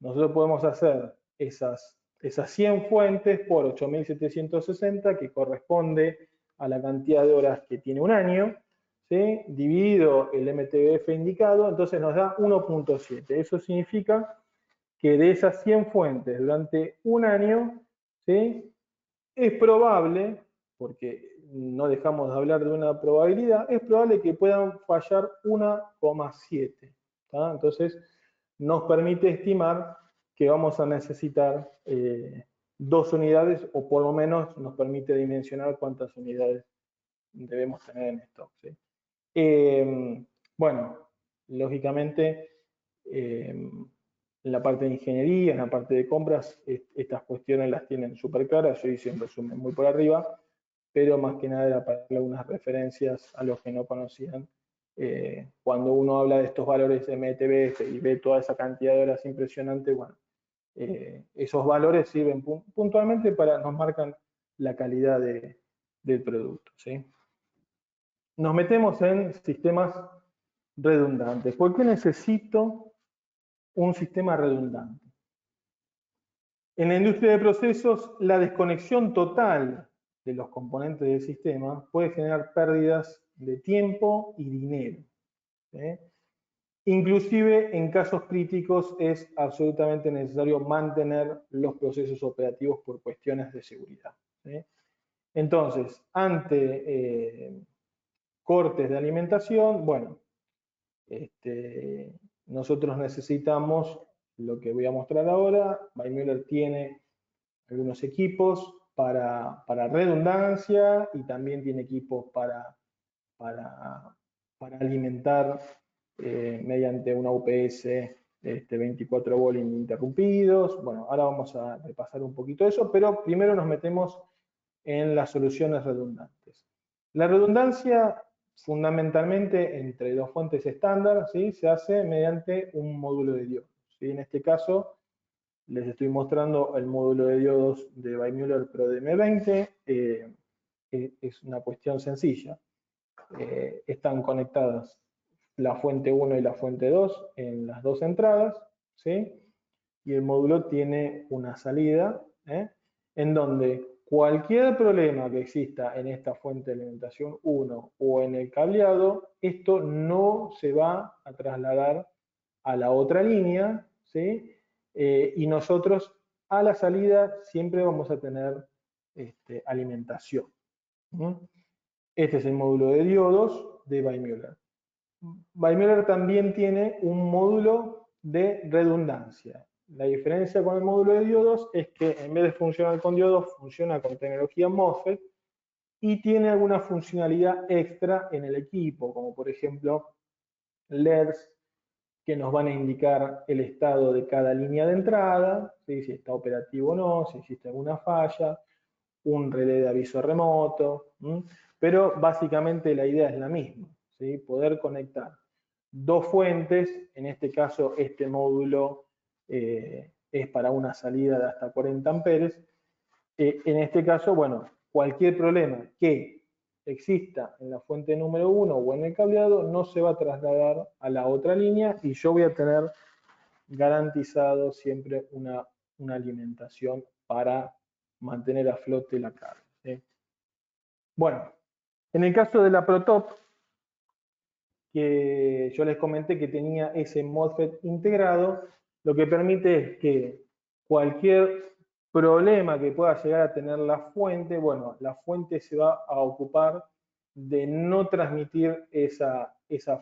nosotros podemos hacer esas 100 fuentes por 8.760, que corresponde a la cantidad de horas que tiene un año, ¿sí? Dividido el MTBF indicado, entonces nos da 1.7. Eso significa que de esas 100 fuentes durante un año, ¿sí? Es probable, porque no dejamos de hablar de una probabilidad, es probable que puedan fallar 1,7. Entonces, nos permite estimar que vamos a necesitar 2 unidades, o por lo menos nos permite dimensionar cuántas unidades debemos tener en stock, ¿sí? Bueno, lógicamente, en la parte de ingeniería, en la parte de compras, estas cuestiones las tienen súper claras. Yo hice un resumen muy por arriba, pero más que nada era para darle unas referencias a los que no conocían. Cuando uno habla de estos valores MTBF y ve toda esa cantidad de horas impresionante, bueno, esos valores sirven puntualmente nos marcan la calidad del producto, ¿sí? Nos metemos en sistemas redundantes. ¿Por qué necesito un sistema redundante? En la industria de procesos, la desconexión total de los componentes del sistema puede generar pérdidas de tiempo y dinero, ¿sí? Inclusive en casos críticos es absolutamente necesario mantener los procesos operativos por cuestiones de seguridad, ¿sí? Entonces, ante cortes de alimentación, bueno, nosotros necesitamos lo que voy a mostrar ahora. Weimöller tiene algunos equipos para redundancia y también tiene equipos para alimentar mediante una UPS 24 volt ininterrumpidos. Bueno, ahora vamos a repasar un poquito eso, pero primero nos metemos en las soluciones redundantes. La redundancia, fundamentalmente entre dos fuentes estándar, ¿sí?, se hace mediante un módulo de diodos, ¿sí? En este caso, les estoy mostrando el módulo de diodos de Weimöller ProDM20. Es una cuestión sencilla. Están conectadas la fuente 1 y la fuente 2 en las dos entradas, ¿sí? Y el módulo tiene una salida, en donde cualquier problema que exista en esta fuente de alimentación 1 o en el cableado, esto no se va a trasladar a la otra línea, ¿sí? Y nosotros a la salida siempre vamos a tener alimentación. Este es el módulo de diodos de Weimöller. Weimöller también tiene un módulo de redundancia. La diferencia con el módulo de diodos es que en vez de funcionar con diodos, funciona con tecnología MOSFET y tiene alguna funcionalidad extra en el equipo, como por ejemplo LEDs que nos van a indicar el estado de cada línea de entrada, ¿sí?, si está operativo o no, si existe alguna falla, un relé de aviso remoto, pero básicamente la idea es la misma, ¿sí? Poder conectar dos fuentes. En este caso este módulo es para una salida de hasta 40 amperes. En este caso, bueno, cualquier problema que exista en la fuente número 1 o en el cableado no se va a trasladar a la otra línea y yo voy a tener garantizado siempre una alimentación para mantener a flote la carga, ¿sí? Bueno, en el caso de la ProTop, que yo les comenté que tenía ese MOSFET integrado, lo que permite es que cualquier problema que pueda llegar a tener la fuente, bueno, la fuente se va a ocupar de no transmitir esa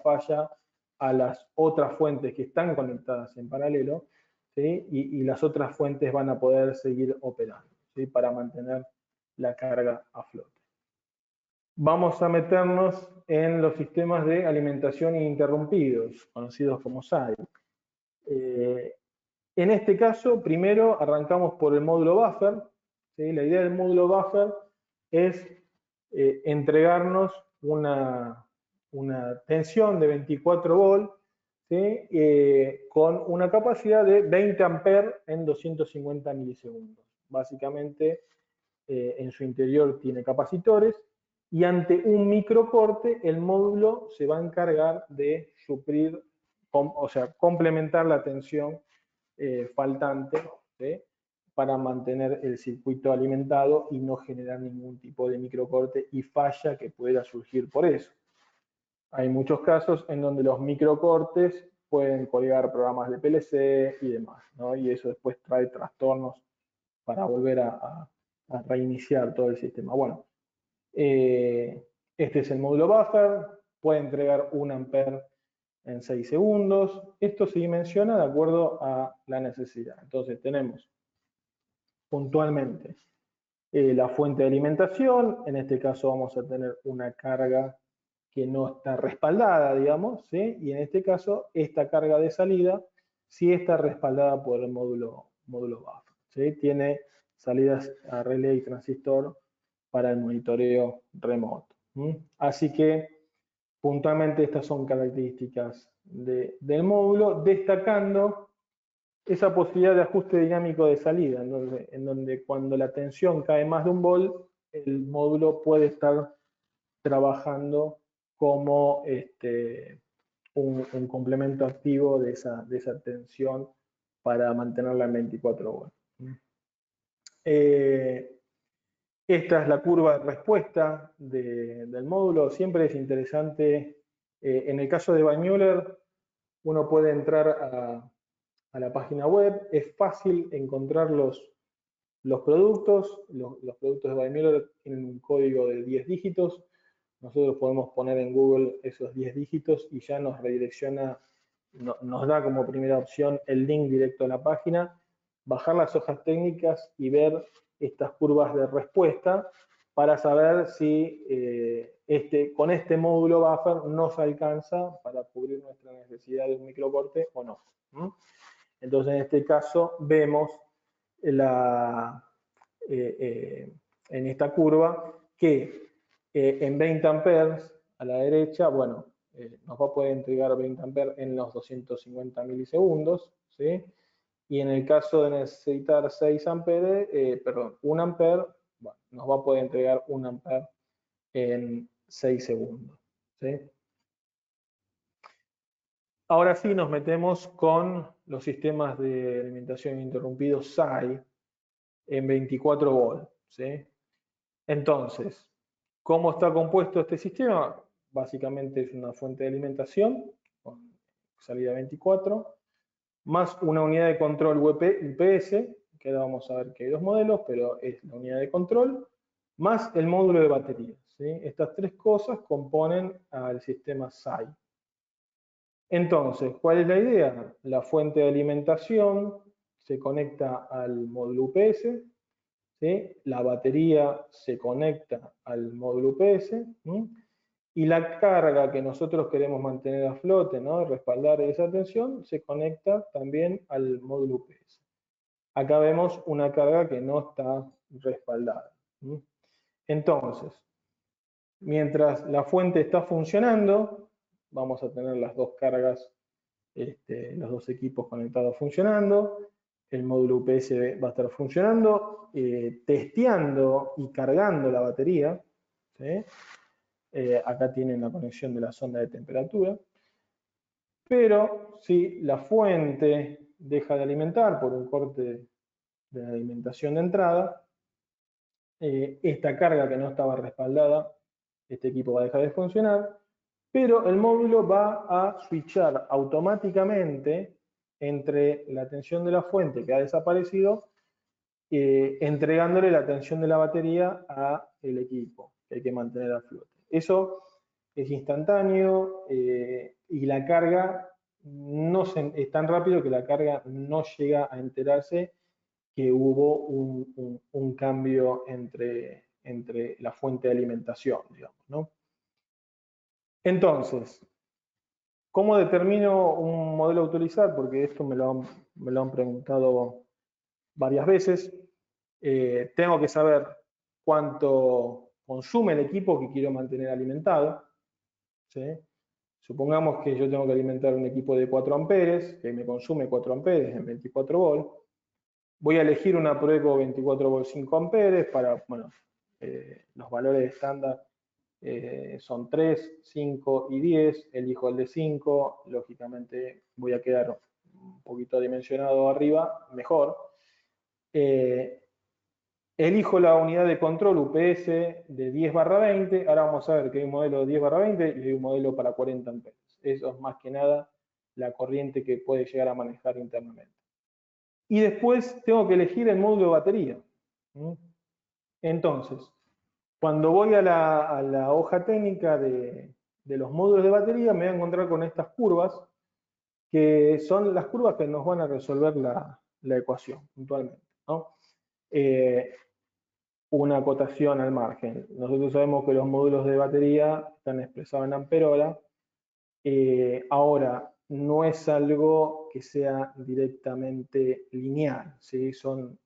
falla a las otras fuentes que están conectadas en paralelo, ¿sí? Y las otras fuentes van a poder seguir operando, ¿sí?, para mantener la carga a flote. Vamos a meternos en los sistemas de alimentación ininterrumpidos, conocidos como SAI. En este caso, primero arrancamos por el módulo buffer, ¿sí? La idea del módulo buffer es entregarnos una tensión de 24 volt, ¿sí?, con una capacidad de 20 amperes en 250 milisegundos. Básicamente, en su interior tiene capacitores, y ante un microcorte el módulo se va a encargar de suplir, o sea, complementar la tensión faltante, ¿sí?, para mantener el circuito alimentado y no generar ningún tipo de microcorte y falla que pueda surgir por eso. Hay muchos casos en donde los microcortes pueden colgar programas de PLC y demás, ¿no? Y eso después trae trastornos para volver a reiniciar todo el sistema. Bueno, este es el módulo buffer, puede entregar 1 ampere en 6 segundos. Esto se dimensiona de acuerdo a la necesidad. Entonces tenemos puntualmente la fuente de alimentación. En este caso vamos a tener una carga que no está respaldada, digamos, ¿sí? Y en este caso, esta carga de salida sí está respaldada por el módulo buffer, ¿sí? Tiene salidas a relé y transistor para el monitoreo remoto. Así que, puntualmente, estas son características del módulo, destacando esa posibilidad de ajuste dinámico de salida, en donde cuando la tensión cae más de 1 volt, el módulo puede estar trabajando como un complemento activo de esa tensión para mantenerla en 24 volts. Esta es la curva de respuesta del módulo. Siempre es interesante, en el caso de Weissmuller, uno puede entrar a la página web, es fácil encontrar los productos. Los productos de Weissmuller tienen un código de 10 dígitos. Nosotros podemos poner en Google esos 10 dígitos y ya nos redirecciona, nos da como primera opción el link directo a la página, bajar las hojas técnicas y ver estas curvas de respuesta para saber si con este módulo buffer nos alcanza para cubrir nuestra necesidad de un microcorte o no. Entonces, en este caso, vemos en esta curva que en 20 amperes a la derecha, bueno, nos va a poder entregar 20 amperes en los 250 milisegundos, ¿sí? Y en el caso de necesitar 6 amperes, perdón, 1 amper, bueno, nos va a poder entregar 1 amper en 6 segundos, ¿sí? Ahora sí nos metemos con los sistemas de alimentación ininterrumpido SAI en 24 volts, ¿sí? Entonces, ¿cómo está compuesto este sistema? Básicamente es una fuente de alimentación con salida 24, más una unidad de control UPS, que ahora vamos a ver que hay 2 modelos, pero es la unidad de control, más el módulo de batería, ¿sí? Estas 3 cosas componen al sistema SAI. Entonces, ¿cuál es la idea? La fuente de alimentación se conecta al módulo UPS, ¿sí? La batería se conecta al módulo UPS, ¿sí? Y la carga que nosotros queremos mantener a flote, ¿no? Respaldar esa tensión, se conecta también al módulo UPS. Acá vemos una carga que no está respaldada, ¿sí? Entonces, mientras la fuente está funcionando, vamos a tener las 2 cargas, los 2 equipos conectados funcionando. El módulo UPS va a estar funcionando, testeando y cargando la batería, ¿sí? Acá tienen la conexión de la sonda de temperatura. Pero si la fuente deja de alimentar por un corte de la alimentación de entrada, esta carga que no estaba respaldada, este equipo va a dejar de funcionar, pero el módulo va a switchar automáticamente entre la tensión de la fuente que ha desaparecido, entregándole la tensión de la batería al equipo que hay que mantener a flote. Eso es instantáneo y la carga es tan rápido que la carga no llega a enterarse que hubo un cambio entre la fuente de alimentación, digamos, ¿no? Entonces, ¿cómo determino un modelo a utilizar? Porque esto me lo han preguntado varias veces. Tengo que saber cuánto consume el equipo que quiero mantener alimentado, ¿sí? Supongamos que yo tengo que alimentar un equipo de 4 amperes, que me consume 4 amperes en 24 volts. Voy a elegir una Proeco 24 volts 5 amperes para, bueno, los valores estándar son 3, 5 y 10. Elijo el de 5, lógicamente voy a quedar un poquito dimensionado arriba, mejor. Elijo la unidad de control UPS de 10/20. Ahora vamos a ver que hay un modelo de 10/20 y hay un modelo para 40 amperes. Eso es más que nada la corriente que puede llegar a manejar internamente. Y después tengo que elegir el módulo de batería. Entonces, cuando voy a la hoja técnica de los módulos de batería, me voy a encontrar con estas curvas, que son las curvas que nos van a resolver la ecuación puntualmente, ¿no? una acotación al margen. Nosotros sabemos que los módulos de batería están expresados en amperhora. Ahora, no es algo que sea directamente lineal, ¿sí? Son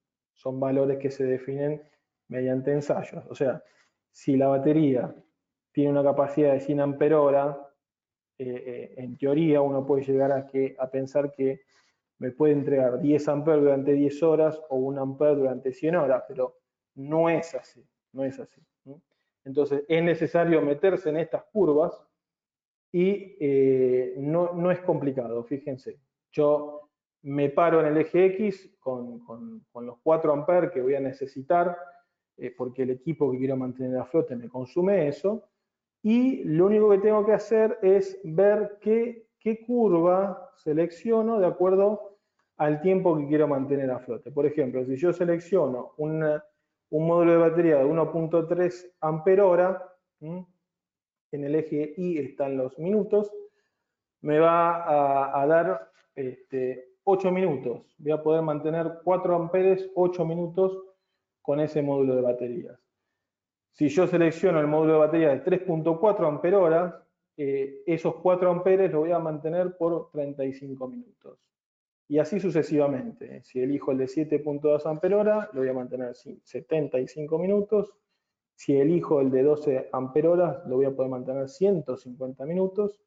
valores que se definen mediante ensayos. O sea, si la batería tiene una capacidad de 100 amperhora, en teoría uno puede llegar a pensar que me puede entregar 10 amperes durante 10 horas o 1 ampere durante 100 horas, pero no es así, no es así. Entonces es necesario meterse en estas curvas y no es complicado, fíjense. Yo me paro en el eje X con los 4 amperes que voy a necesitar, porque el equipo que quiero mantener a flote me consume eso, y lo único que tengo que hacer es ver qué curva selecciono de acuerdo al tiempo que quiero mantener a flote. Por ejemplo, si yo selecciono un módulo de batería de 1.3 ampere-hora, en el eje Y están los minutos, me va a dar 8 minutos. Voy a poder mantener 4 amperes 8 minutos con ese módulo de baterías. Si yo selecciono el módulo de batería de 3.4 amperes-hora, esos 4 amperes lo voy a mantener por 35 minutos. Y así sucesivamente. Si elijo el de 7.2 amperes-hora, lo voy a mantener 75 minutos. Si elijo el de 12 amperes-hora, lo voy a poder mantener 150 minutos.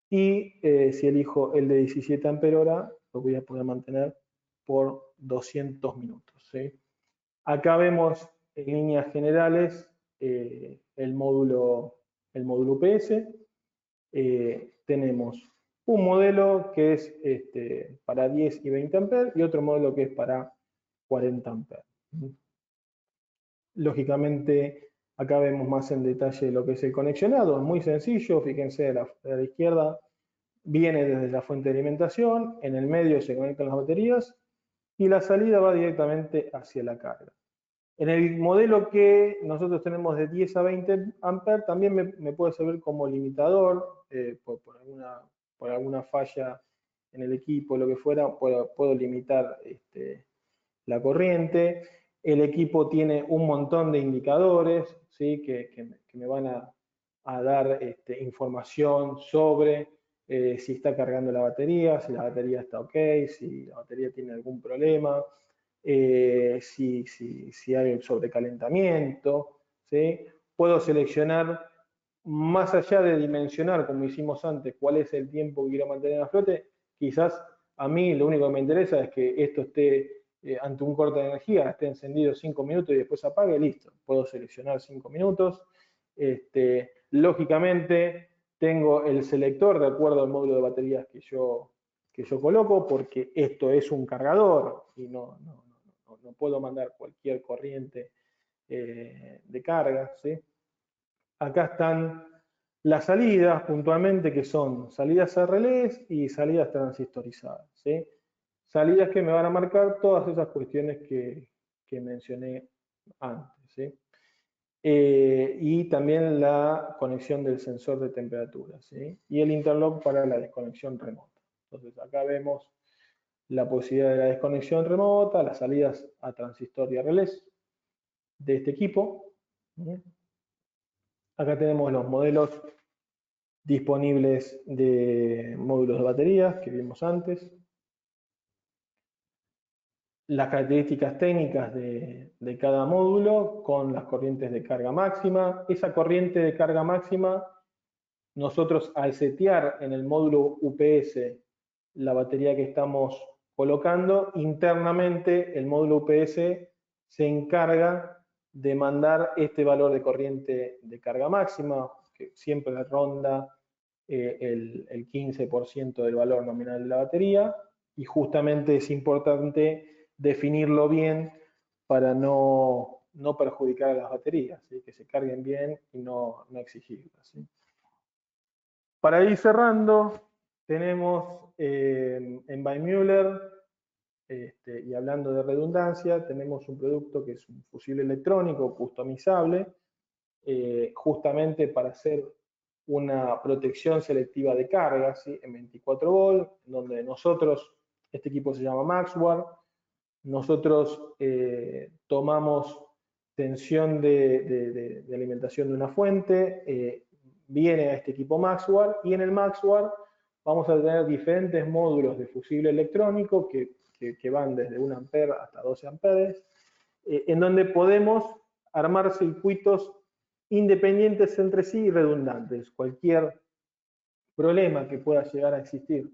Y si elijo el de 17 amperes-hora, lo voy a poder mantener por 200 minutos. ¿Sí? Acá vemos en líneas generales el módulo UPS. Tenemos un modelo que es para 10 y 20 amperes y otro modelo que es para 40 amperes. Lógicamente, acá vemos más en detalle lo que es el conexionado. Es muy sencillo, fíjense a la izquierda, viene desde la fuente de alimentación, en el medio se conectan las baterías y la salida va directamente hacia la carga. En el modelo que nosotros tenemos de 10 a 20 amperes también me puede servir como limitador por alguna falla en el equipo, lo que fuera, puedo limitar la corriente. El equipo tiene un montón de indicadores, ¿sí? que me van a dar información sobre si está cargando la batería, si la batería está ok, si la batería tiene algún problema, si hay sobrecalentamiento. ¿Sí? Puedo seleccionar, más allá de dimensionar, como hicimos antes, cuál es el tiempo que quiero mantener a flote. Quizás a mí lo único que me interesa es que esto esté ante un corte de energía, esté encendido 5 minutos y después apague, listo. Puedo seleccionar 5 minutos. Lógicamente tengo el selector de acuerdo al módulo de baterías que yo coloco, porque esto es un cargador y no puedo mandar cualquier corriente de carga. ¿Sí? Acá están las salidas puntualmente, que son salidas a relés y salidas transistorizadas. ¿Sí? Salidas que me van a marcar todas esas cuestiones que mencioné antes. ¿Sí? Y también la conexión del sensor de temperatura. ¿Sí? Y el interlock para la desconexión remota. Entonces acá vemos la posibilidad de la desconexión remota, las salidas a transistor y a relés de este equipo. Acá tenemos los modelos disponibles de módulos de baterías que vimos antes. Las características técnicas de cada módulo con las corrientes de carga máxima. Esa corriente de carga máxima, nosotros al setear en el módulo UPS la batería que estamos colocando, internamente el módulo UPS se encarga de mandar este valor de corriente de carga máxima, que siempre ronda el 15% del valor nominal de la batería, y justamente es importante definirlo bien para no perjudicar a las baterías, ¿sí? Que se carguen bien y no exigirlas. ¿Sí? Para ir cerrando, tenemos en Weissmuller, y hablando de redundancia, tenemos un producto que es un fusible electrónico customizable, justamente para hacer una protección selectiva de carga, ¿sí? En 24 volt, donde nosotros, este equipo se llama Maxwell, nosotros tomamos tensión de alimentación de una fuente, viene a este equipo Maxwell, y en el Maxwell vamos a tener diferentes módulos de fusible electrónico que van desde 1 ampere hasta 12 amperes, en donde podemos armar circuitos independientes entre sí y redundantes. Cualquier problema que pueda llegar a existir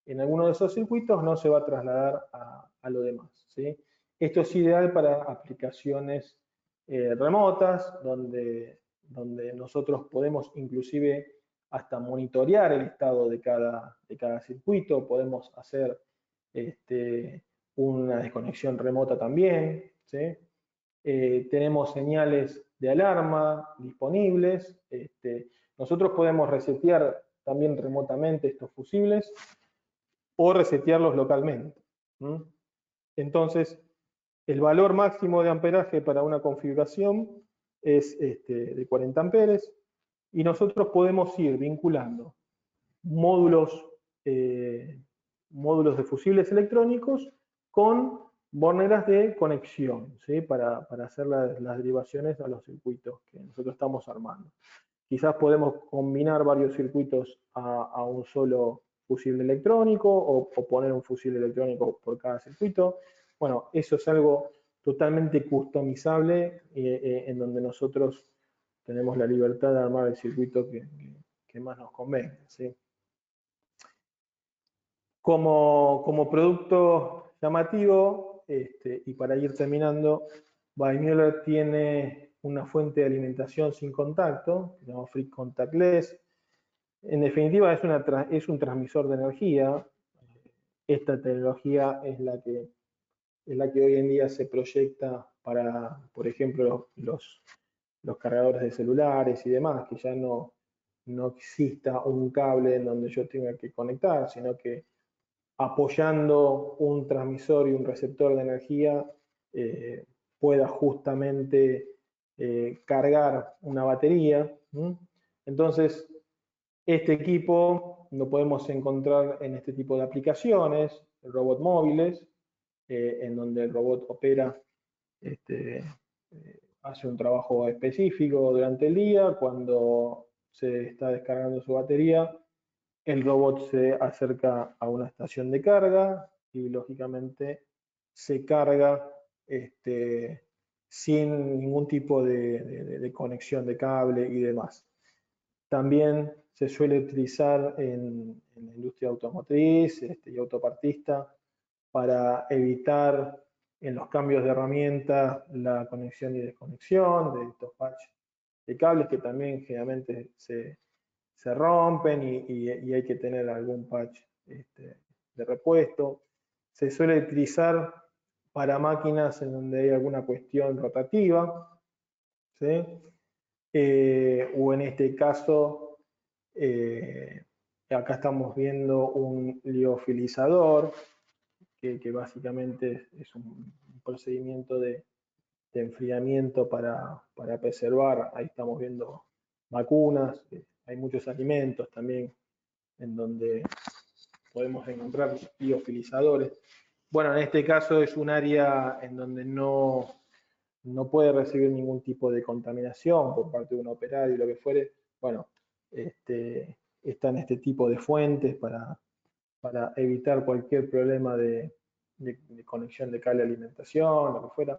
en alguno de esos circuitos no se va a trasladar a lo demás, ¿sí? Esto es ideal para aplicaciones remotas, donde nosotros podemos inclusive hasta monitorear el estado de cada circuito, podemos hacer una desconexión remota también, ¿sí? Tenemos señales de alarma disponibles, nosotros podemos resetear también remotamente estos fusibles o resetearlos localmente. Entonces, el valor máximo de amperaje para una configuración es de 40 amperes, y nosotros podemos ir vinculando módulos de fusibles electrónicos con borneras de conexión, ¿sí? para hacer las derivaciones a los circuitos que nosotros estamos armando. Quizás podemos combinar varios circuitos a un solo fusible electrónico, o poner un fusible electrónico por cada circuito. Bueno, eso es algo totalmente customizable, en donde nosotros tenemos la libertad de armar el circuito que más nos convenga, ¿sí? Como producto llamativo, y para ir terminando, Weissmuller tiene una fuente de alimentación sin contacto, que se llama Free Contactless. En definitiva, es un transmisor de energía. Esta tecnología es la que hoy en día se proyecta para, por ejemplo, los cargadores de celulares y demás, que ya no exista un cable en donde yo tenga que conectar, sino que apoyando un transmisor y un receptor de energía, pueda justamente cargar una batería. Entonces, este equipo lo podemos encontrar en este tipo de aplicaciones, robots móviles, en donde el robot opera, hace un trabajo específico durante el día. Cuando se está descargando su batería, el robot se acerca a una estación de carga y lógicamente se carga sin ningún tipo de conexión de cable y demás. También se suele utilizar en la industria automotriz y autopartista para evitar en los cambios de herramienta la conexión y desconexión de estos patches de cables, que también generalmente se rompen y hay que tener algún patch de repuesto. Se suele utilizar para máquinas en donde hay alguna cuestión rotativa, ¿sí? O en este caso, acá estamos viendo un liofilizador, que básicamente es un procedimiento de enfriamiento para preservar. Ahí estamos viendo vacunas, hay muchos alimentos también en donde podemos encontrar liofilizadores. Bueno, en este caso es un área en donde no puede recibir ningún tipo de contaminación por parte de un operario y lo que fuere. Bueno, están este tipo de fuentes para evitar cualquier problema de conexión de cable de alimentación, lo que fuera.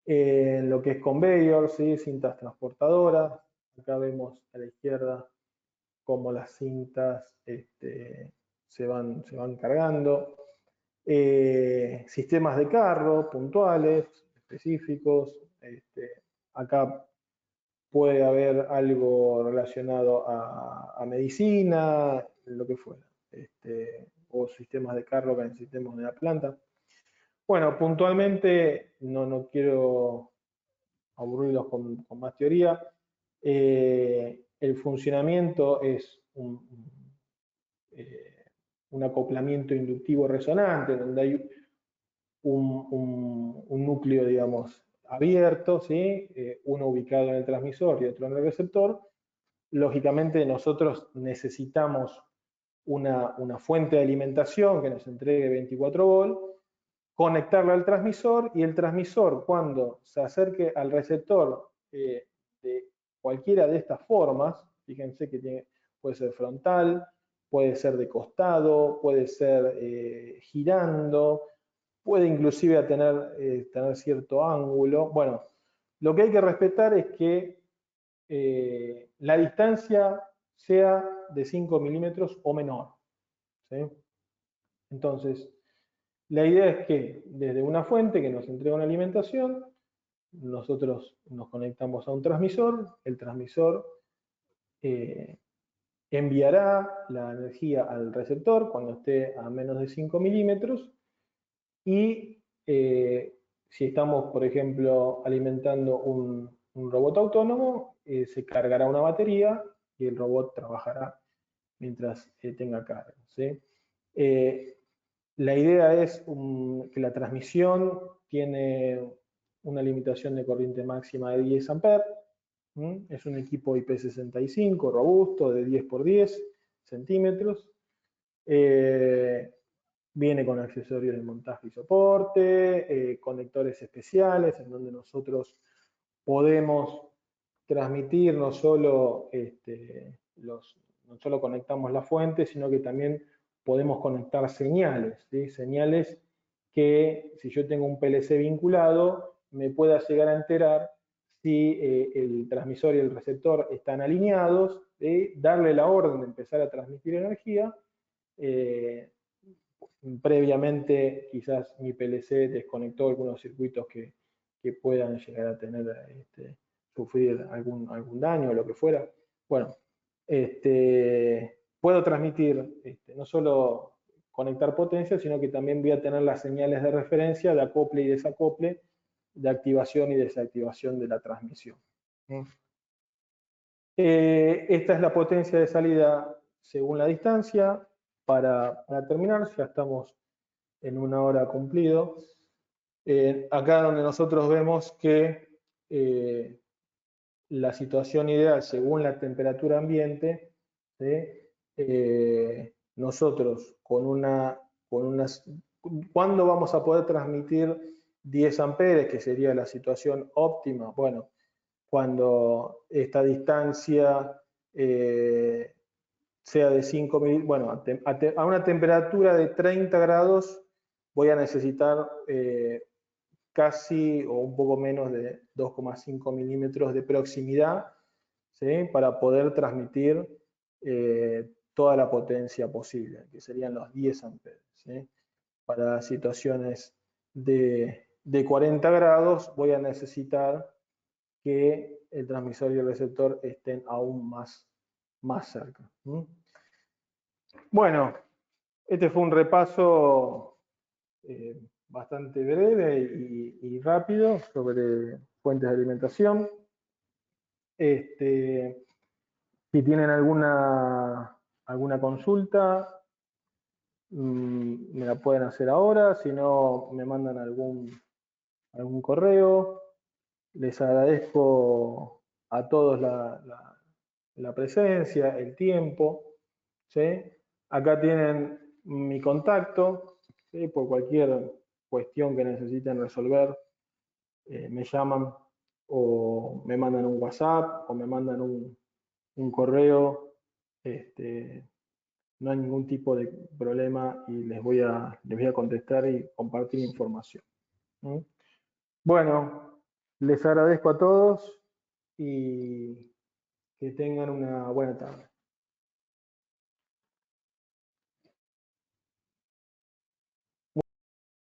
Lo que es conveyor, ¿sí? Cintas transportadoras. Acá vemos a la izquierda cómo las cintas se van cargando. Sistemas de carro puntuales, específicos. Acá puede haber algo relacionado a medicina, lo que fuera. O sistemas de carro que necesitemos de la planta. Bueno, puntualmente, no quiero aburrirlos con más teoría. El funcionamiento es un acoplamiento inductivo resonante, donde hay un núcleo, digamos, abierto, ¿sí? Uno ubicado en el transmisor y otro en el receptor. Lógicamente nosotros necesitamos una fuente de alimentación que nos entregue 24 volts, conectarla al transmisor, y el transmisor, cuando se acerque al receptor de cualquiera de estas formas, fíjense que puede ser frontal, puede ser de costado, puede ser girando, puede inclusive tener cierto ángulo. Bueno, lo que hay que respetar es que la distancia sea de 5 milímetros o menor, ¿sí? Entonces, la idea es que desde una fuente que nos entrega una alimentación, nosotros nos conectamos a un transmisor, el transmisor enviará la energía al receptor cuando esté a menos de 5 milímetros, y si estamos, por ejemplo, alimentando un robot autónomo, se cargará una batería y el robot trabajará mientras tenga carga, ¿sí? La idea es que la transmisión tiene una limitación de corriente máxima de 10 amperes. Es un equipo IP65 robusto de 10 por 10 centímetros. Viene con accesorios de montaje y soporte, conectores especiales en donde nosotros podemos transmitir no solo conectamos la fuente, sino que también podemos conectar señales, ¿sí? Señales que, si yo tengo un PLC vinculado, me pueda llegar a enterar si el transmisor y el receptor están alineados, darle la orden de empezar a transmitir energía. Previamente, quizás mi PLC desconectó algunos circuitos que puedan llegar a tener, sufrir algún daño o lo que fuera. Bueno, puedo transmitir, no solo conectar potencia, sino que también voy a tener las señales de referencia de acople y desacople, de activación y desactivación de la transmisión. Esta es la potencia de salida según la distancia. Para terminar, ya estamos en 1 hora cumplido. Acá donde nosotros vemos que la situación ideal según la temperatura ambiente, nosotros ¿cuándo vamos a poder transmitir 10 amperes, que sería la situación óptima? Bueno, cuando esta distancia sea de 5 milímetros, bueno, a una temperatura de 30 grados voy a necesitar casi o un poco menos de 2,5 milímetros de proximidad, ¿sí? Para poder transmitir toda la potencia posible, que serían los 10 amperes, ¿sí? Para situaciones de 40 grados voy a necesitar que el transmisor y el receptor estén aún más cerca. Bueno, este fue un repaso bastante breve y rápido sobre fuentes de alimentación. Si tienen alguna consulta, me la pueden hacer ahora, si no me mandan algún correo. Les agradezco a todos la presencia, el tiempo, ¿sí? Acá tienen mi contacto, ¿sí? Por cualquier cuestión que necesiten resolver, me llaman o me mandan un WhatsApp o me mandan un correo. No hay ningún tipo de problema y les voy a contestar y compartir información. Bueno, les agradezco a todos y que tengan una buena tarde.